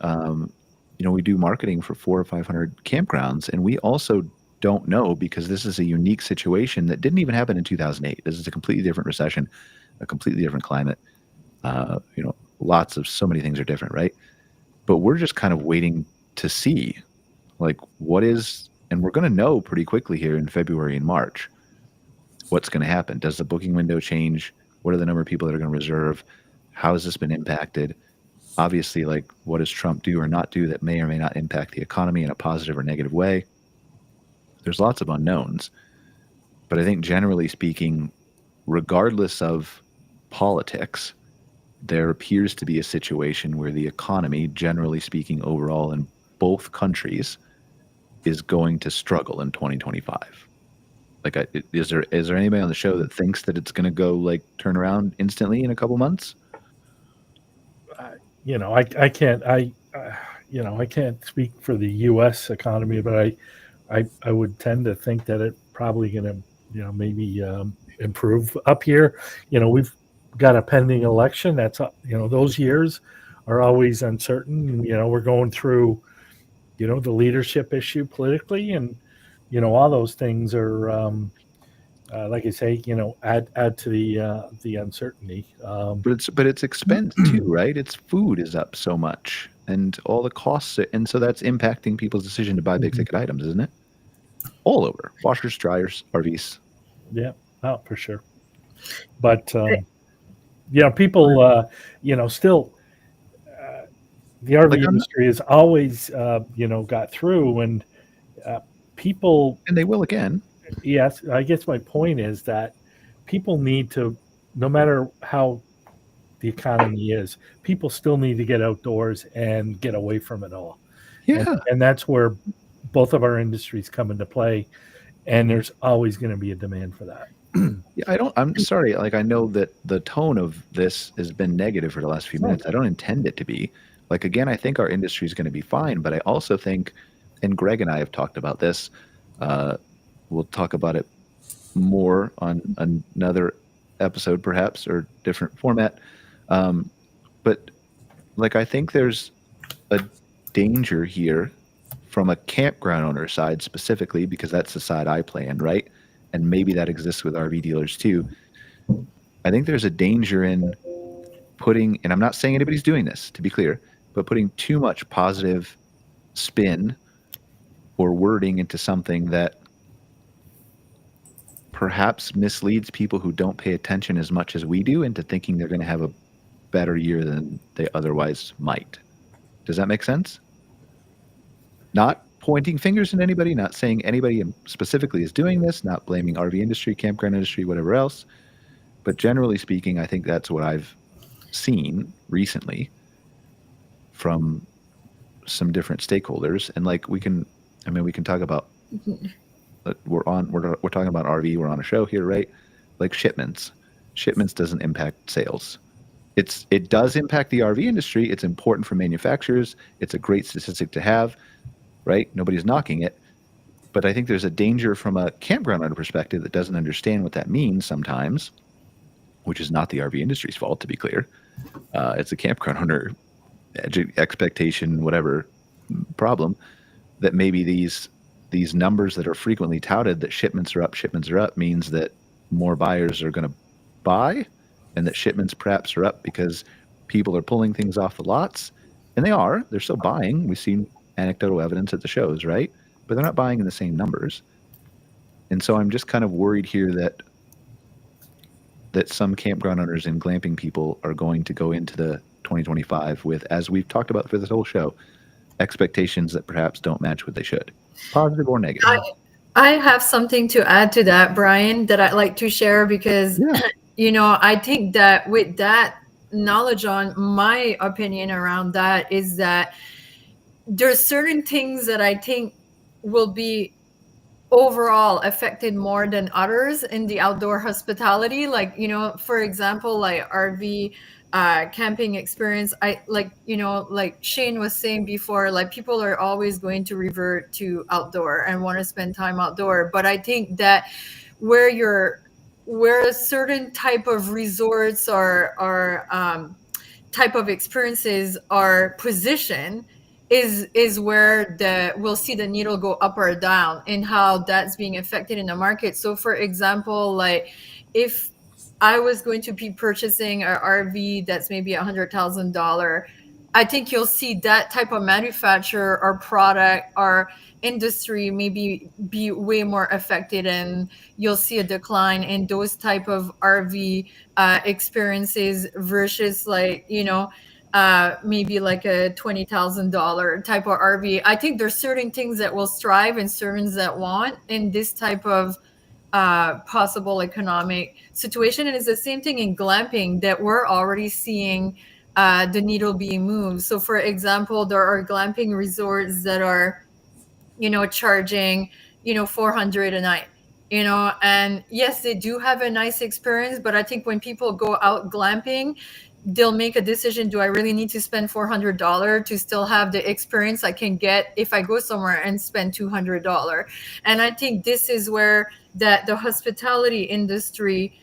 A: We do marketing for 400 or 500 campgrounds, and we also don't know because this is a unique situation that didn't even happen in 2008. This is a completely different recession, a completely different climate. So many things are different, right? But we're just kind of waiting to see, like, what is, and we're going to know pretty quickly here in February and March what's going to happen. Does the booking window change? What are the number of people that are going to reserve? How has this been impacted? Obviously, like, what does Trump do or not do that may or may not impact the economy in a positive or negative way? There's lots of unknowns. But I think generally speaking, regardless of politics, there appears to be a situation where the economy, generally speaking, overall in both countries, is going to struggle in 2025. Like, is there anybody on the show that thinks that it's going to go like turn around instantly in a couple months?
C: I can't speak for the U.S. economy, but I would tend to think that it probably going to maybe improve up here. We've got a pending election. That's those years are always uncertain. We're going through the leadership issue politically, and all those things are like I say, add to the uncertainty.
A: But it's expense too, right? It's food is up so much, and all the costs, and so that's impacting people's decision to buy big ticket items, isn't it? All over, washers, dryers, RVs.
C: Yeah, for sure. But people, still, the RV industry has always, got through, and people,
A: and they will again.
C: Yes, I guess my point is that people need to, no matter how the economy is, people still need to get outdoors and get away from it all.
A: Yeah.
C: And that's where both of our industries come into play, and there's always going to be a demand for that.
A: Yeah, I'm sorry. Like, I know that the tone of this has been negative for the last few minutes. I don't intend it to be. Like, again, I think our industry is going to be fine, but I also think, and Greg and I have talked about this, we'll talk about it more on another episode, perhaps, or different format. But like, I think there's a danger here from a campground owner side specifically, because that's the side I play in, right? And maybe that exists with RV dealers too. I think there's a danger in putting, and I'm not saying anybody's doing this, to be clear, but putting too much positive spin or wording into something that perhaps misleads people who don't pay attention as much as we do into thinking they're going to have a better year than they otherwise might. Does that make sense? Not pointing fingers at anybody, not saying anybody specifically is doing this, not blaming RV industry, campground industry, whatever else. But generally speaking, I think that's what I've seen recently from some different stakeholders. And like, we can talk about, we're talking about RV, we're on a show here, right? Like, shipments doesn't impact sales. It does impact the RV industry. It's important for manufacturers. It's a great statistic to have, right? Nobody's knocking it. But I think there's a danger from a campground owner perspective that doesn't understand what that means sometimes, which is not the RV industry's fault, to be clear. It's a campground owner expectation, whatever problem, that maybe these numbers that are frequently touted, that shipments are up, means that more buyers are going to buy, and that shipments perhaps are up because people are pulling things off the lots. And they're still buying. We've seen anecdotal evidence at the shows, right? But they're not buying in the same numbers. And so I'm just kind of worried here that some campground owners and glamping people are going to go into the 2025 with, as we've talked about for this whole show, expectations that perhaps don't match what they should, positive or negative?
E: I have something to add to that, Brian, that I'd like to share because, I think that with that knowledge on my opinion around that is that there's certain things that I think will be overall affected more than others in the outdoor hospitality. Like, for example, like RV camping experience, like Shane was saying before, like people are always going to revert to outdoor and want to spend time outdoor. But I think that where a certain type of resorts or type of experiences are positioned is where we'll see the needle go up or down and how that's being affected in the market. So for example, like if I was going to be purchasing an RV that's maybe $100,000, I think you'll see that type of manufacturer or product or industry maybe be way more affected, and you'll see a decline in those type of RV experiences versus like, maybe like a $20,000 type of RV. I think there's certain things that will strive and certain that won't in this type of possible economic situation. And it's the same thing in glamping that we're already seeing the needle being moved. So for example, there are glamping resorts that are, charging, $400 a night. And yes, they do have a nice experience, but I think when people go out glamping, they'll make a decision. Do I really need to spend $400 to still have the experience I can get if I go somewhere and spend $200? And I think this is where the hospitality industry,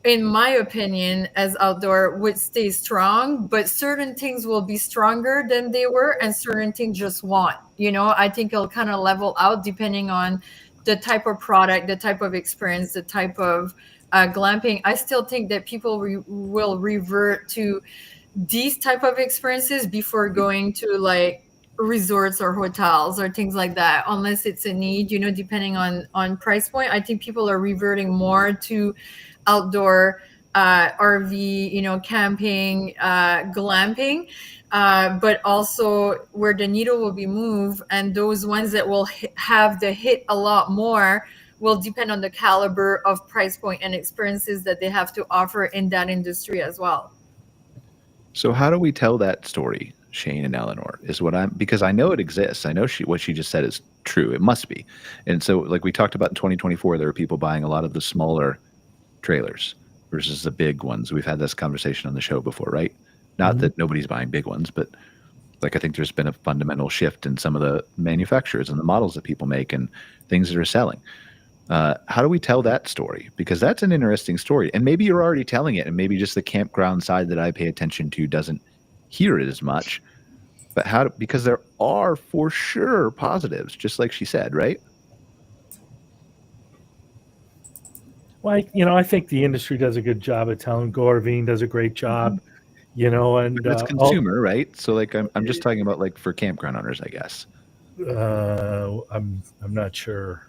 E: in my opinion, as outdoor would stay strong, but certain things will be stronger than they were and certain things just won't. I think it'll kind of level out depending on the type of product, the type of experience, the type of glamping. I still think that people will revert to these type of experiences before going to like resorts or hotels or things like that, unless it's a need, depending on price point. I think people are reverting more to outdoor RV, camping, glamping, but also where the needle will be moved, and those ones that will have the hit a lot more will depend on the caliber of price point and experiences that they have to offer in that industry as well.
A: So how do we tell that story, Shane and Eleonore, because I know it exists. I know what she just said is true. It must be. And so like we talked about in 2024, there are people buying a lot of the smaller trailers versus the big ones. We've had this conversation on the show before, right? Not that nobody's buying big ones, but like I think there's been a fundamental shift in some of the manufacturers and the models that people make and things that are selling. How do we tell that story? Because that's an interesting story. And maybe you're already telling it, and maybe just the campground side that I pay attention to doesn't hear it as much. But because there are for sure positives, just like she said, right?
C: Well, I think the industry does a good job at telling. Go RVing does a great job, and
A: But it's consumer, right? So like I'm just talking about like for campground owners, I guess.
C: I'm not sure.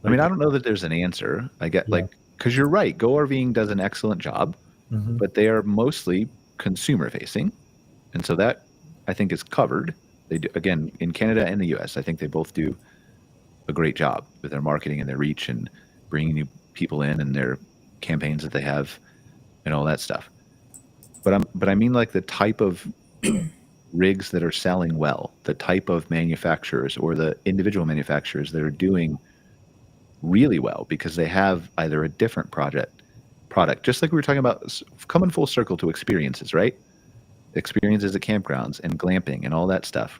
A: I mean, I don't know that there's an answer. I get because you're right. Go RVing does an excellent job, but they are mostly consumer facing. And so that I think is covered. They do, again, in Canada and the US, I think they both do a great job with their marketing and their reach and bringing new people in and their campaigns that they have and all that stuff. But I mean like the type of rigs that are selling well, the type of manufacturers or the individual manufacturers that are doing really well because they have either a different product, just like we were talking about, coming full circle to experiences, right? Experiences at campgrounds and glamping and all that stuff.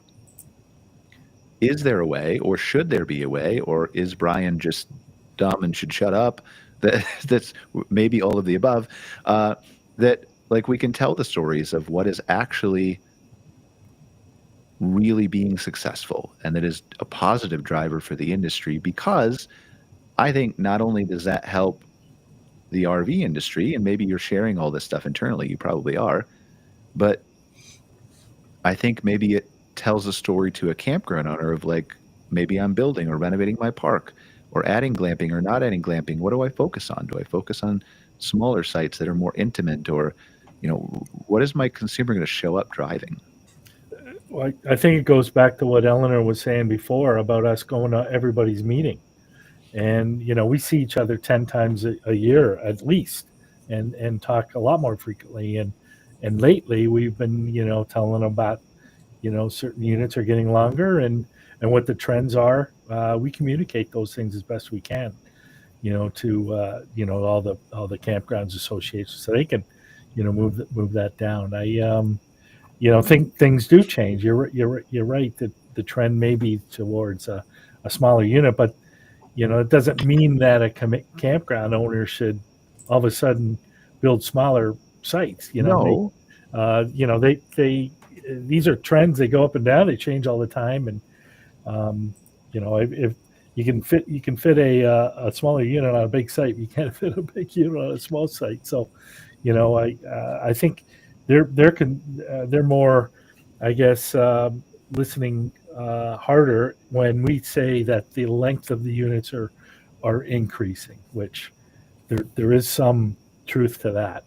A: Is there a way, or should there be a way, or is Brian just dumb and should shut up? That's maybe all of the above. That like we can tell the stories of what is actually really being successful and that is a positive driver for the industry, because I think not only does that help the RV industry, and maybe you're sharing all this stuff internally, you probably are, but I think maybe it tells a story to a campground owner of like, maybe I'm building or renovating my park or adding glamping or not adding glamping. What do I focus on? Do I focus on smaller sites that are more intimate, or what is my consumer going to show up driving?
C: Well, I think it goes back to what Eleanor was saying before about us going to everybody's meeting. And, we see each other 10 times a year at least and talk a lot more frequently. And lately we've been, telling them about, certain units are getting longer and what the trends are. We communicate those things as best we can, to, all the campgrounds associations so they can, move that down. I think things do change. You're right that the trend may be towards a smaller unit, but it doesn't mean that a campground owner should all of a sudden build smaller sites.
A: No.
C: They these are trends. They go up and down. They change all the time. And if you can fit a smaller unit on a big site, you can't fit a big unit on a small site. So, I think they're more, I guess, listening harder when we say that the length of the units are increasing, which there is some truth to that.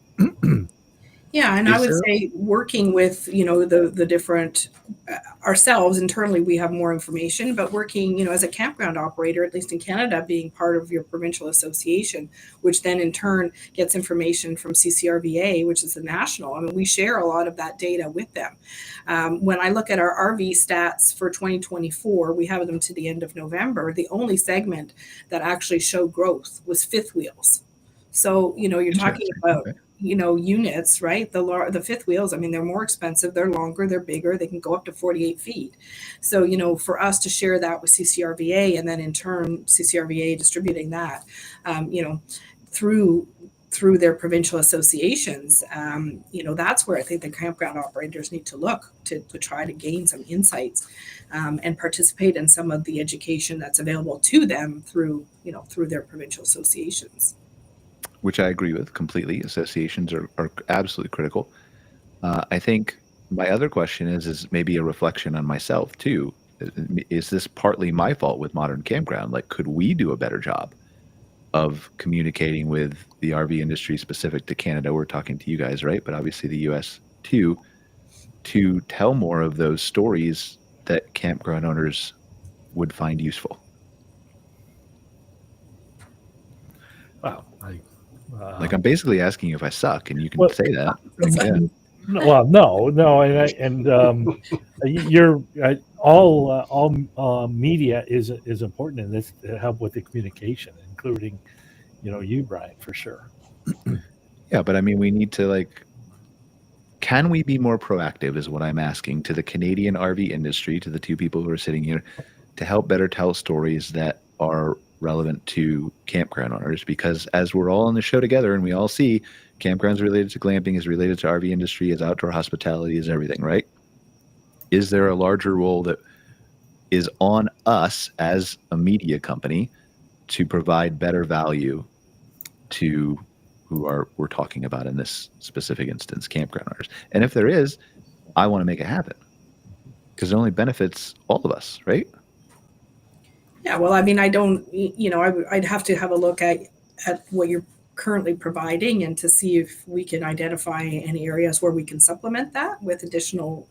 B: Yeah, and I would say working with, the different ourselves internally, we have more information, but working, as a campground operator, at least in Canada, being part of your provincial association, which then in turn gets information from CCRVA, which is the national. I mean, we share a lot of that data with them. When I look at our RV stats for 2024, we have them to the end of November. The only segment that actually showed growth was fifth wheels. So, you're talking about, units, right? The fifth wheels, I mean, they're more expensive, they're longer, they're bigger, they can go up to 48 feet. So, for us to share that with CCRVA and then in turn CCRVA distributing that, through their provincial associations, that's where I think the campground operators need to look to try to gain some insights and participate in some of the education that's available to them through their provincial associations.
A: Which I agree with completely. Associations are absolutely critical. I think my other question is maybe a reflection on myself too. Is this partly my fault with Modern Campground? Like, could we do a better job of communicating with the RV industry specific to Canada? We're talking to you guys, right? But obviously the US too, to tell more of those stories that campground owners would find useful.
C: Wow.
A: Like, I'm basically asking you if I suck, and you can say that. Yeah.
C: Well, no, and you're all media is important in this to help with the communication, including, you, Brian, for sure.
A: Yeah, but I mean, we need to can we be more proactive? Is what I'm asking to the Canadian RV industry, to the two people who are sitting here, to help better tell stories that are relevant to campground owners, because as we're all on the show together and we all see campgrounds related to glamping is related to RV industry, is outdoor hospitality, is everything, right? Is there a larger role that is on us as a media company to provide better value to who we're talking about in this specific instance, campground owners? And if there is, I want to make it happen because it only benefits all of us, right?
B: Yeah, well, I mean, I don't, I'd have to have a look at what you're currently providing and to see if we can identify any areas where we can supplement that with additional,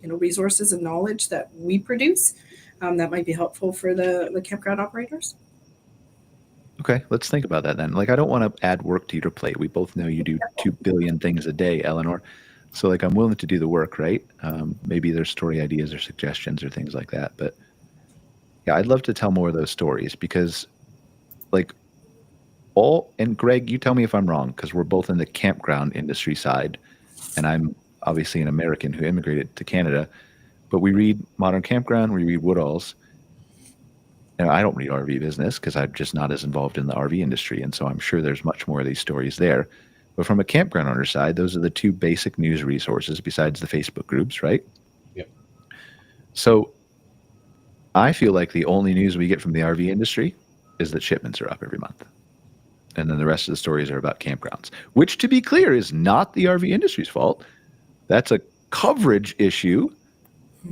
B: resources and knowledge that we produce that might be helpful for the campground operators.
A: Okay, let's think about that then. I don't want to add work to your plate. We both know you do 2 billion things a day, Eleanor. So I'm willing to do the work, right? Maybe there's story ideas or suggestions or things like that, but yeah, I'd love to tell more of those stories because and Greg, you tell me if I'm wrong, because we're both in the campground industry side, and I'm obviously an American who immigrated to Canada, but we read Modern Campground, we read Woodall's. And I don't read RV business because I'm just not as involved in the RV industry, and so I'm sure there's much more of these stories there. But from a campground owner side, those are the two basic news resources besides the Facebook groups, right?
D: Yep.
A: So I feel like the only news we get from the RV industry is that shipments are up every month. And then the rest of the stories are about campgrounds, which, to be clear, is not the RV industry's fault. That's a coverage issue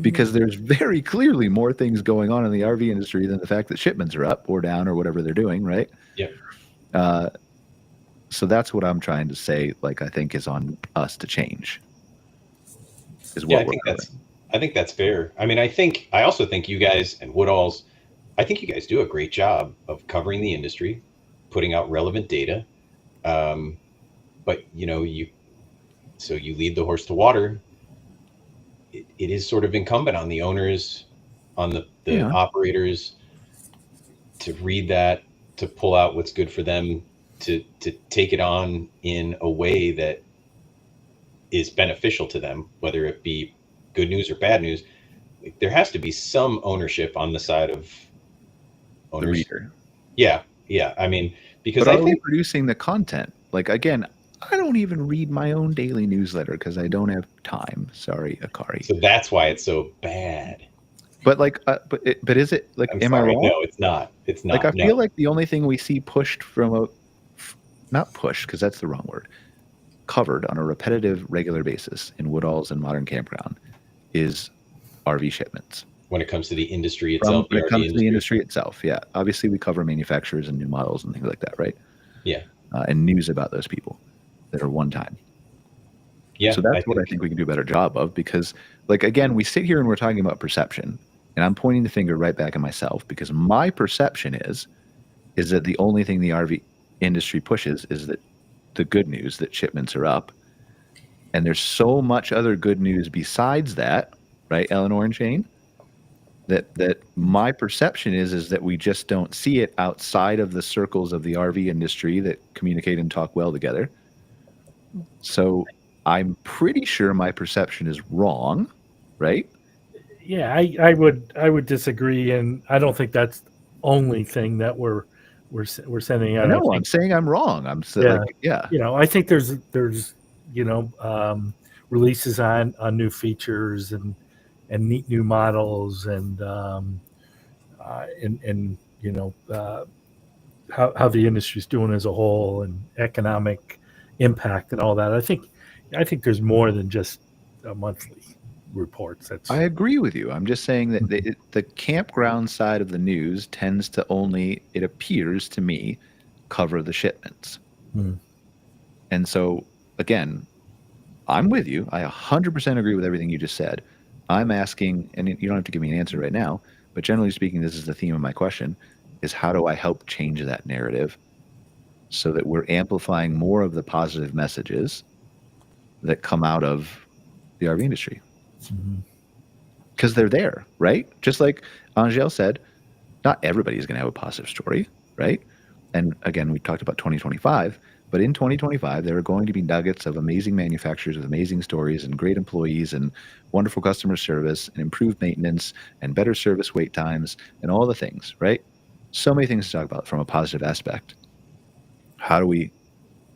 A: because there's very clearly more things going on in the RV industry than the fact that shipments are up or down or whatever they're doing, right?
D: Yeah.
A: So that's what I'm trying to say. Like, I think is on us to change. Is what
D: Yeah,
A: we're
D: I think that's fair. I mean, I also think you guys and Woodall's, I think you guys do a great job of covering the industry, putting out relevant data. But you know, you lead the horse to water. It is sort of incumbent on the owners, on the operators to read that, to pull out what's good for them, to take it on in a way that is beneficial to them, whether it be good news or bad news. There has to be some ownership on the side of owners.
A: The reader.
D: Yeah. I mean, because
A: but are we producing the content? Like, again, I don't even read my own daily newsletter because I don't have time. Sorry, Akari.
D: So that's why it's so bad.
A: But like, but is it like? Am I wrong?
D: No, it's not. It's not.
A: Like, I feel like the only thing we see pushed from not pushed because that's the wrong word, covered on a repetitive, regular basis in Woodall's and Modern Campground is RV shipments.
D: When it comes to the industry itself,
A: when it comes to the industry itself, yeah. Obviously, we cover manufacturers and new models and things like that, right?
D: Yeah.
A: And news about those people that are one time.
D: Yeah.
A: So that's what I think we can do a better job of, because, like, again, we sit here and we're talking about perception, and I'm pointing the finger right back at myself because my perception is that the only thing the RV industry pushes is that the good news that shipments are up, and there's so much other good news besides that, right, Eleanor and Shane? That my perception is that we just don't see it outside of the circles of the RV industry that communicate and talk well together. So I'm pretty sure my perception is wrong, right?
C: Yeah, I would disagree, and I don't think that's the only thing that we're sending out.
A: No, I'm saying I'm wrong. I'm saying, yeah.
C: You know, I think there's releases on new features and neat new models and you know how the industry's doing as a whole and economic impact and all that. I think there's more than just a monthly reports.
A: I agree with you. I'm just saying that the campground side of the news tends to only, it appears to me, cover the shipments. And so, again, I'm with you. I 100% agree with everything you just said. I'm asking, and you don't have to give me an answer right now, but generally speaking, this is the theme of my question, is how do I help change that narrative so that we're amplifying more of the positive messages that come out of the RV industry? Because they're there, right? Just like Angele said, not everybody's going to have a positive story, right? And again, we talked about 2025, but in 2025, there are going to be nuggets of amazing manufacturers with amazing stories and great employees and wonderful customer service and improved maintenance and better service wait times and all the things, right? So many things to talk about from a positive aspect. How do we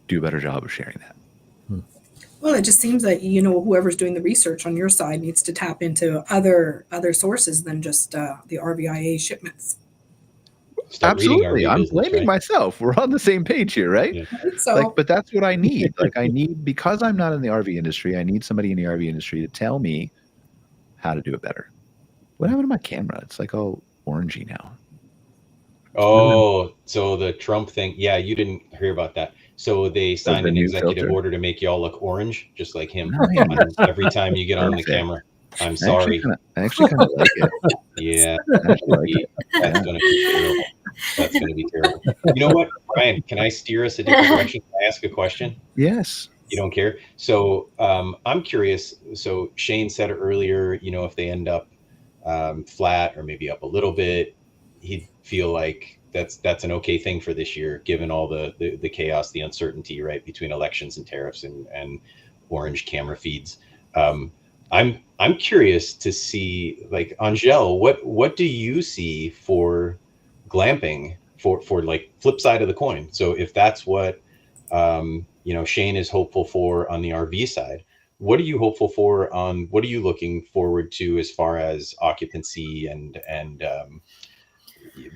A: do a better job of sharing that?
B: Well, it just seems that, you know, whoever's doing the research on your side needs to tap into other sources than just the RVIA shipments.
A: Absolutely. I'm blaming myself. We're on the same page here, right?
B: Yeah. So,
A: but that's what I need. Like, I need, because I'm not in the RV industry, I need somebody in the RV industry to tell me how to do it better. What happened to my camera? It's like all orangey now.
D: Oh, so the Trump thing. Yeah, you didn't hear about that. So they signed an executive order to make you all look orange, just like him. Every time you get on the camera. I'm sorry.
A: I actually kind of like it.
D: Yeah, that's going to be terrible. That's going to be terrible. You know what, Brian? Can I steer us a different direction? Can I ask a question?
A: Yes.
D: You don't care? So I'm curious. So Shane said earlier, you know, if they end up flat or maybe up a little bit, he'd feel like that's an okay thing for this year, given all the chaos, the uncertainty, right, between elections and tariffs and orange camera feeds. I'm curious to see, like, Angele, what do you see for glamping for like flip side of the coin? So if that's what you know, Shane is hopeful for on the RV side, what are you hopeful for what are you looking forward to as far as occupancy and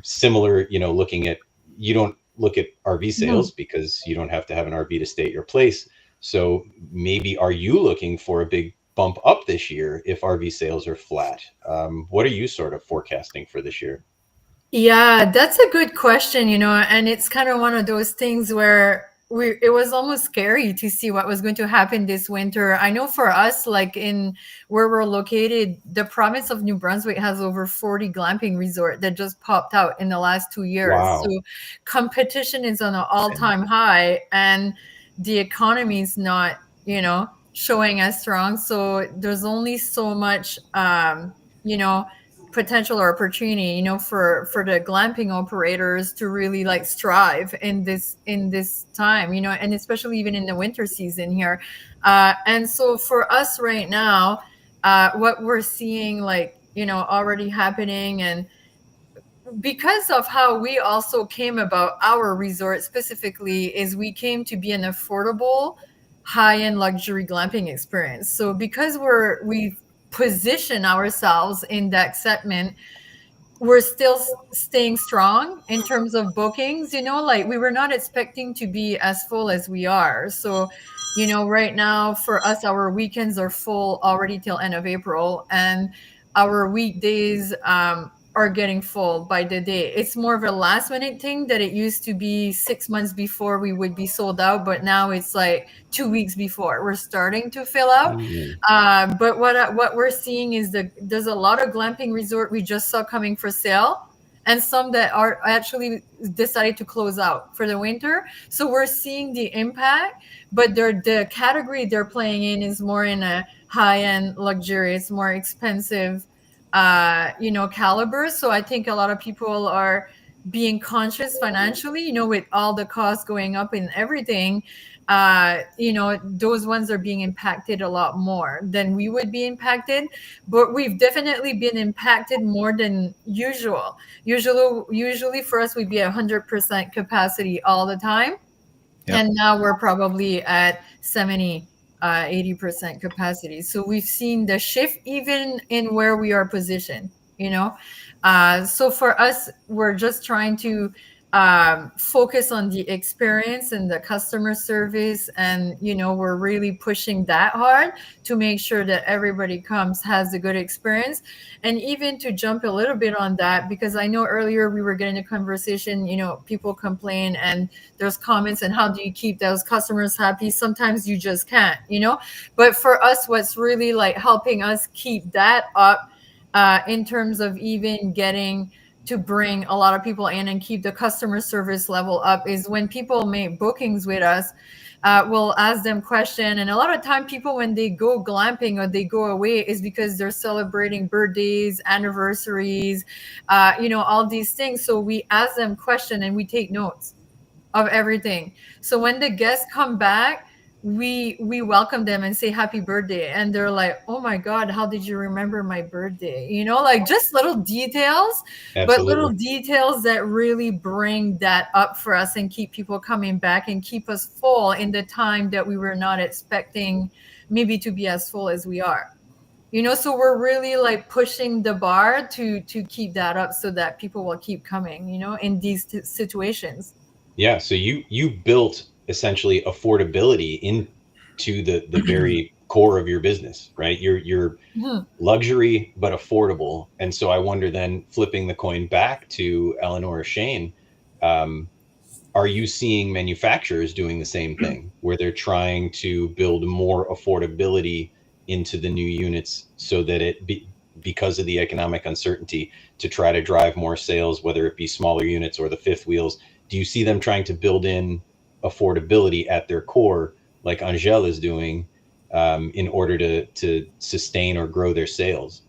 D: similar, you know, looking at, you don't look at RV sales because you don't have to have an RV to stay at your place. So maybe are you looking for a big bump up this year if RV sales are flat? What are you sort of forecasting for this year?
E: Yeah, that's a good question, you know, and it's kind of one of those things where it was almost scary to see what was going to happen this winter. I know for us, like in where we're located, the province of New Brunswick has over 40 glamping resort that just popped out in the last 2 years.
D: Wow.
E: So competition is on an all-time high, and the economy is not, showing as strong. So there's only so much, potential or opportunity, for the glamping operators to really like strive in this time, and especially even in the winter season here. And so for us right now, what we're seeing, like, already happening, and because of how we also came about our resort specifically, is we came to be an affordable high-end luxury glamping experience. So because we position ourselves in that segment, we're still staying strong in terms of bookings, like we were not expecting to be as full as we are. So, right now for us, our weekends are full already till end of April, and our weekdays are getting full by the day. It's more of a last minute thing that it used to be 6 months before we would be sold out, but now it's like 2 weeks before we're starting to fill out. But what we're seeing is there's a lot of glamping resort we just saw coming for sale, and some that are actually decided to close out for the winter. So we're seeing the impact, but the category they're playing in is more in a high-end luxury. It's more expensive, caliber. So I think a lot of people are being conscious financially, with all the costs going up and everything. Those ones are being impacted a lot more than we would be impacted, but we've definitely been impacted more than usual. Usually for us, we'd be 100% capacity all the time. Yep. And now we're probably at 80% capacity. So we've seen the shift even in where we are positioned, so for us, we're just trying to focus on the experience and the customer service. And, we're really pushing that hard to make sure that everybody has a good experience. And even to jump a little bit on that, because I know earlier we were getting a conversation, people complain and there's comments, and how do you keep those customers happy? Sometimes you just can't, but for us, what's really like helping us keep that up in terms of even getting to bring a lot of people in and keep the customer service level up is when people make bookings with us, we'll ask them question. And a lot of time people, when they go glamping or they go away, is because they're celebrating birthdays, anniversaries, all these things. So we ask them question and we take notes of everything. So when the guests come back, we welcome them and say happy birthday, and they're like, oh my God, how did you remember my birthday? Like just little details. Absolutely. But little details that really bring that up for us and keep people coming back and keep us full in the time that we were not expecting maybe to be as full as we are. So we're really like pushing the bar to keep that up so that people will keep coming, in these situations.
D: Yeah. So you built essentially affordability into the very core of your business, right? You're luxury but affordable. And so I wonder then, flipping the coin back to Eleonore or Shane, are you seeing manufacturers doing the same thing, where they're trying to build more affordability into the new units so that because of the economic uncertainty, to try to drive more sales, whether it be smaller units or the fifth wheels? Do you see them trying to build in affordability at their core, like Angele is doing, in order to sustain or grow their sales?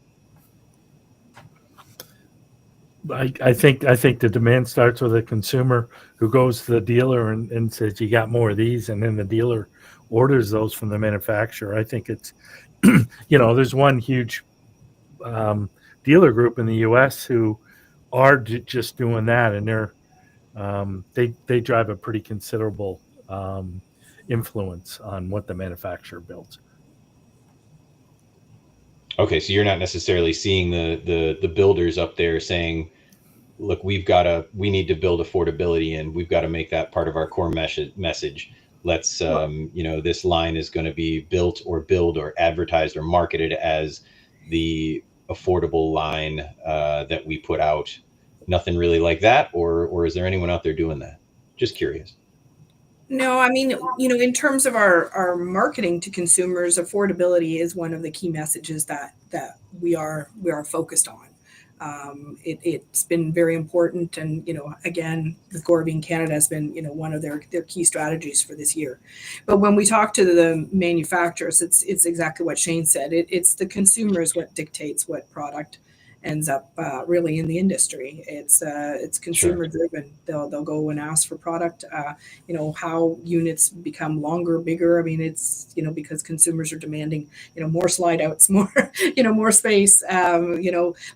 C: I think the demand starts with a consumer who goes to the dealer and says, you got more of these, and then the dealer orders those from the manufacturer. I think it's, there's one huge dealer group in the U.S. who are just doing that, and they drive a pretty considerable influence on what the manufacturer builds.
D: Okay, so you're not necessarily seeing the builders up there saying, look, we need to build affordability, and we've got to make that part of our core message. Let's, this line is going to be built or billed or advertised or marketed as the affordable line that we put out. Nothing really like that, or is there anyone out there doing that? Just curious.
B: No, I mean, in terms of our marketing to consumers, affordability is one of the key messages that we are focused on. It's been very important, and again, with Gore being Canada has been one of their key strategies for this year. But when we talk to the manufacturers, it's exactly what Shane said. It's the consumers what dictates what product ends up really in the industry. It's consumer driven. They'll go and ask for product. How units become longer, bigger. I mean, it's because consumers are demanding more slide outs, more more space. But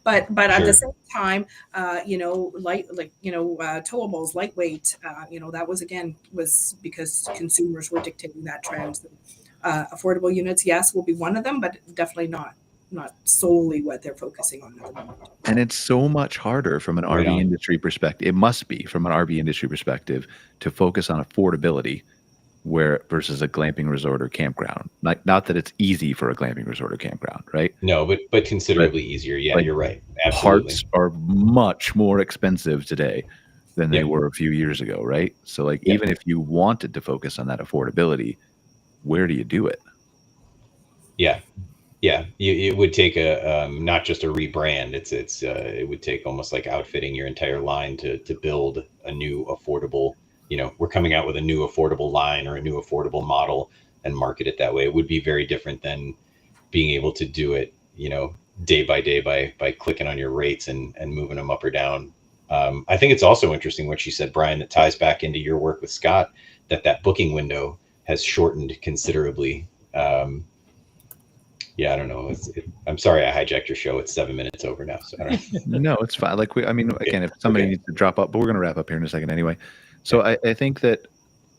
B: at the same time, towables, lightweight. That was because consumers were dictating that trend. Affordable units, yes, will be one of them, but definitely not solely what they're focusing on at the moment.
A: And it's so much harder from an
D: Right
A: RV
D: on.
A: industry perspective. It must be from an RV industry perspective to focus on affordability versus a glamping resort or campground. Not that it's easy for a glamping resort or campground, right?
D: No, but considerably easier. Yeah,
A: like,
D: you're right. Absolutely.
A: Parts are much more expensive today than they
D: Yeah.
A: were a few years ago, right? So like
D: Yeah.
A: even if you wanted to focus on that affordability, where do you do it?
D: Yeah. Yeah, it would take a not just a rebrand. It would take almost like outfitting your entire line to build a new affordable. We're coming out with a new affordable line or a new affordable model and market it that way. It would be very different than being able to do it, day by day by clicking on your rates and moving them up or down. I think it's also interesting what she said, Brian, that ties back into your work with Scott, that booking window has shortened considerably. Yeah, I don't know. I'm sorry I hijacked your show. It's 7 minutes over now. So I don't know.
A: No, it's fine. Like again, if somebody needs to drop up, but we're going to wrap up here in a second anyway. So I think that,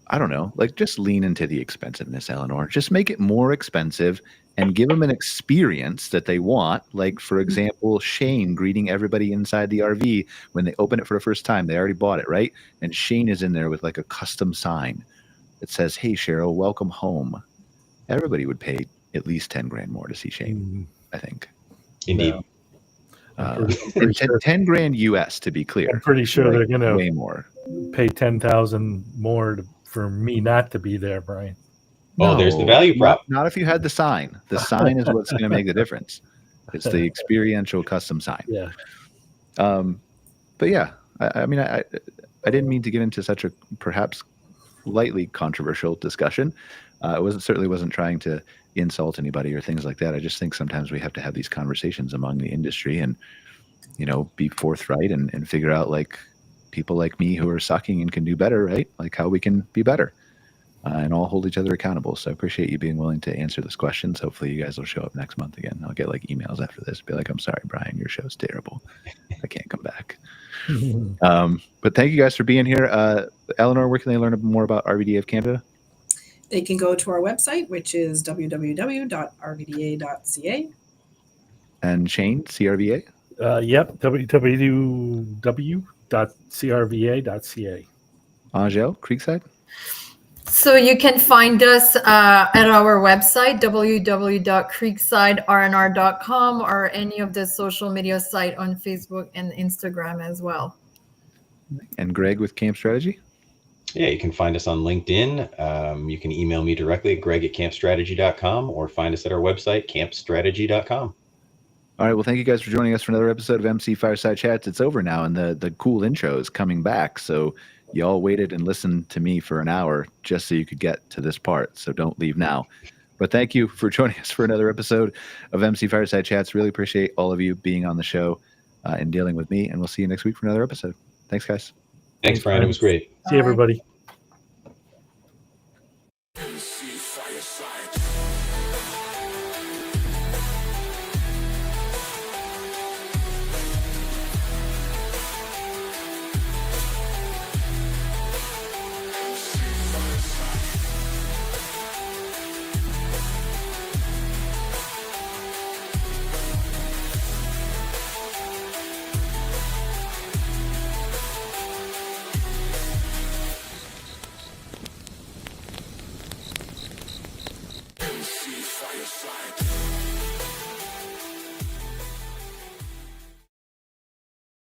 A: I don't know, like just lean into the expensiveness, Eleanor. Just make it more expensive and give them an experience that they want. Like, for example, Shane greeting everybody inside the RV when they open it for the first time. They already bought it, right? And Shane is in there with like a custom sign that says, "Hey, Cheryl, welcome home." Everybody would pay at least 10 grand more to see Shane, I think.
D: Indeed.
C: I'm pretty sure.
A: 10 grand US, to be clear.
C: I'm pretty sure they're going
A: way
C: to
A: more.
C: pay 10,000 more for me not to be there, Brian.
D: Oh, there's the value prop.
A: Not if you had the sign. The sign is what's going to make the difference. It's the experiential custom sign.
C: Yeah.
A: But yeah, I mean, I didn't mean to get into such a perhaps lightly controversial discussion. I certainly wasn't trying to insult anybody or things like that. I just think sometimes we have to have these conversations among the industry and, be forthright and figure out like people like me who are sucking and can do better, right? Like how we can be better and all hold each other accountable. So I appreciate you being willing to answer those questions. Hopefully you guys will show up next month again. I'll get like emails after this, be like, "I'm sorry, Brian, your show's terrible. I can't come back." But thank you guys for being here. Eleanor, where can they learn more about RVDA of Canada?
B: They can go to our website, which is www.rvda.ca.
A: And Shane, CRVA?
C: Yep, www.crva.ca.
A: Angele, Creekside?
E: So you can find us at our website, www.creeksidernr.com, or any of the social media site on Facebook and Instagram as well.
A: And Greg with Camp Strategy?
D: Yeah, you can find us on LinkedIn. You can email me directly at greg@campstrategy.com or find us at our website, campstrategy.com.
A: All right. Well, thank you guys for joining us for another episode of MC Fireside Chats. It's over now, and the cool intro is coming back. So y'all waited and listened to me for an hour just so you could get to this part. So don't leave now. But thank you for joining us for another episode of MC Fireside Chats. Really appreciate all of you being on the show and dealing with me. And we'll see you next week for another episode. Thanks, guys.
D: Thanks, Brian. It was great.
C: See everybody.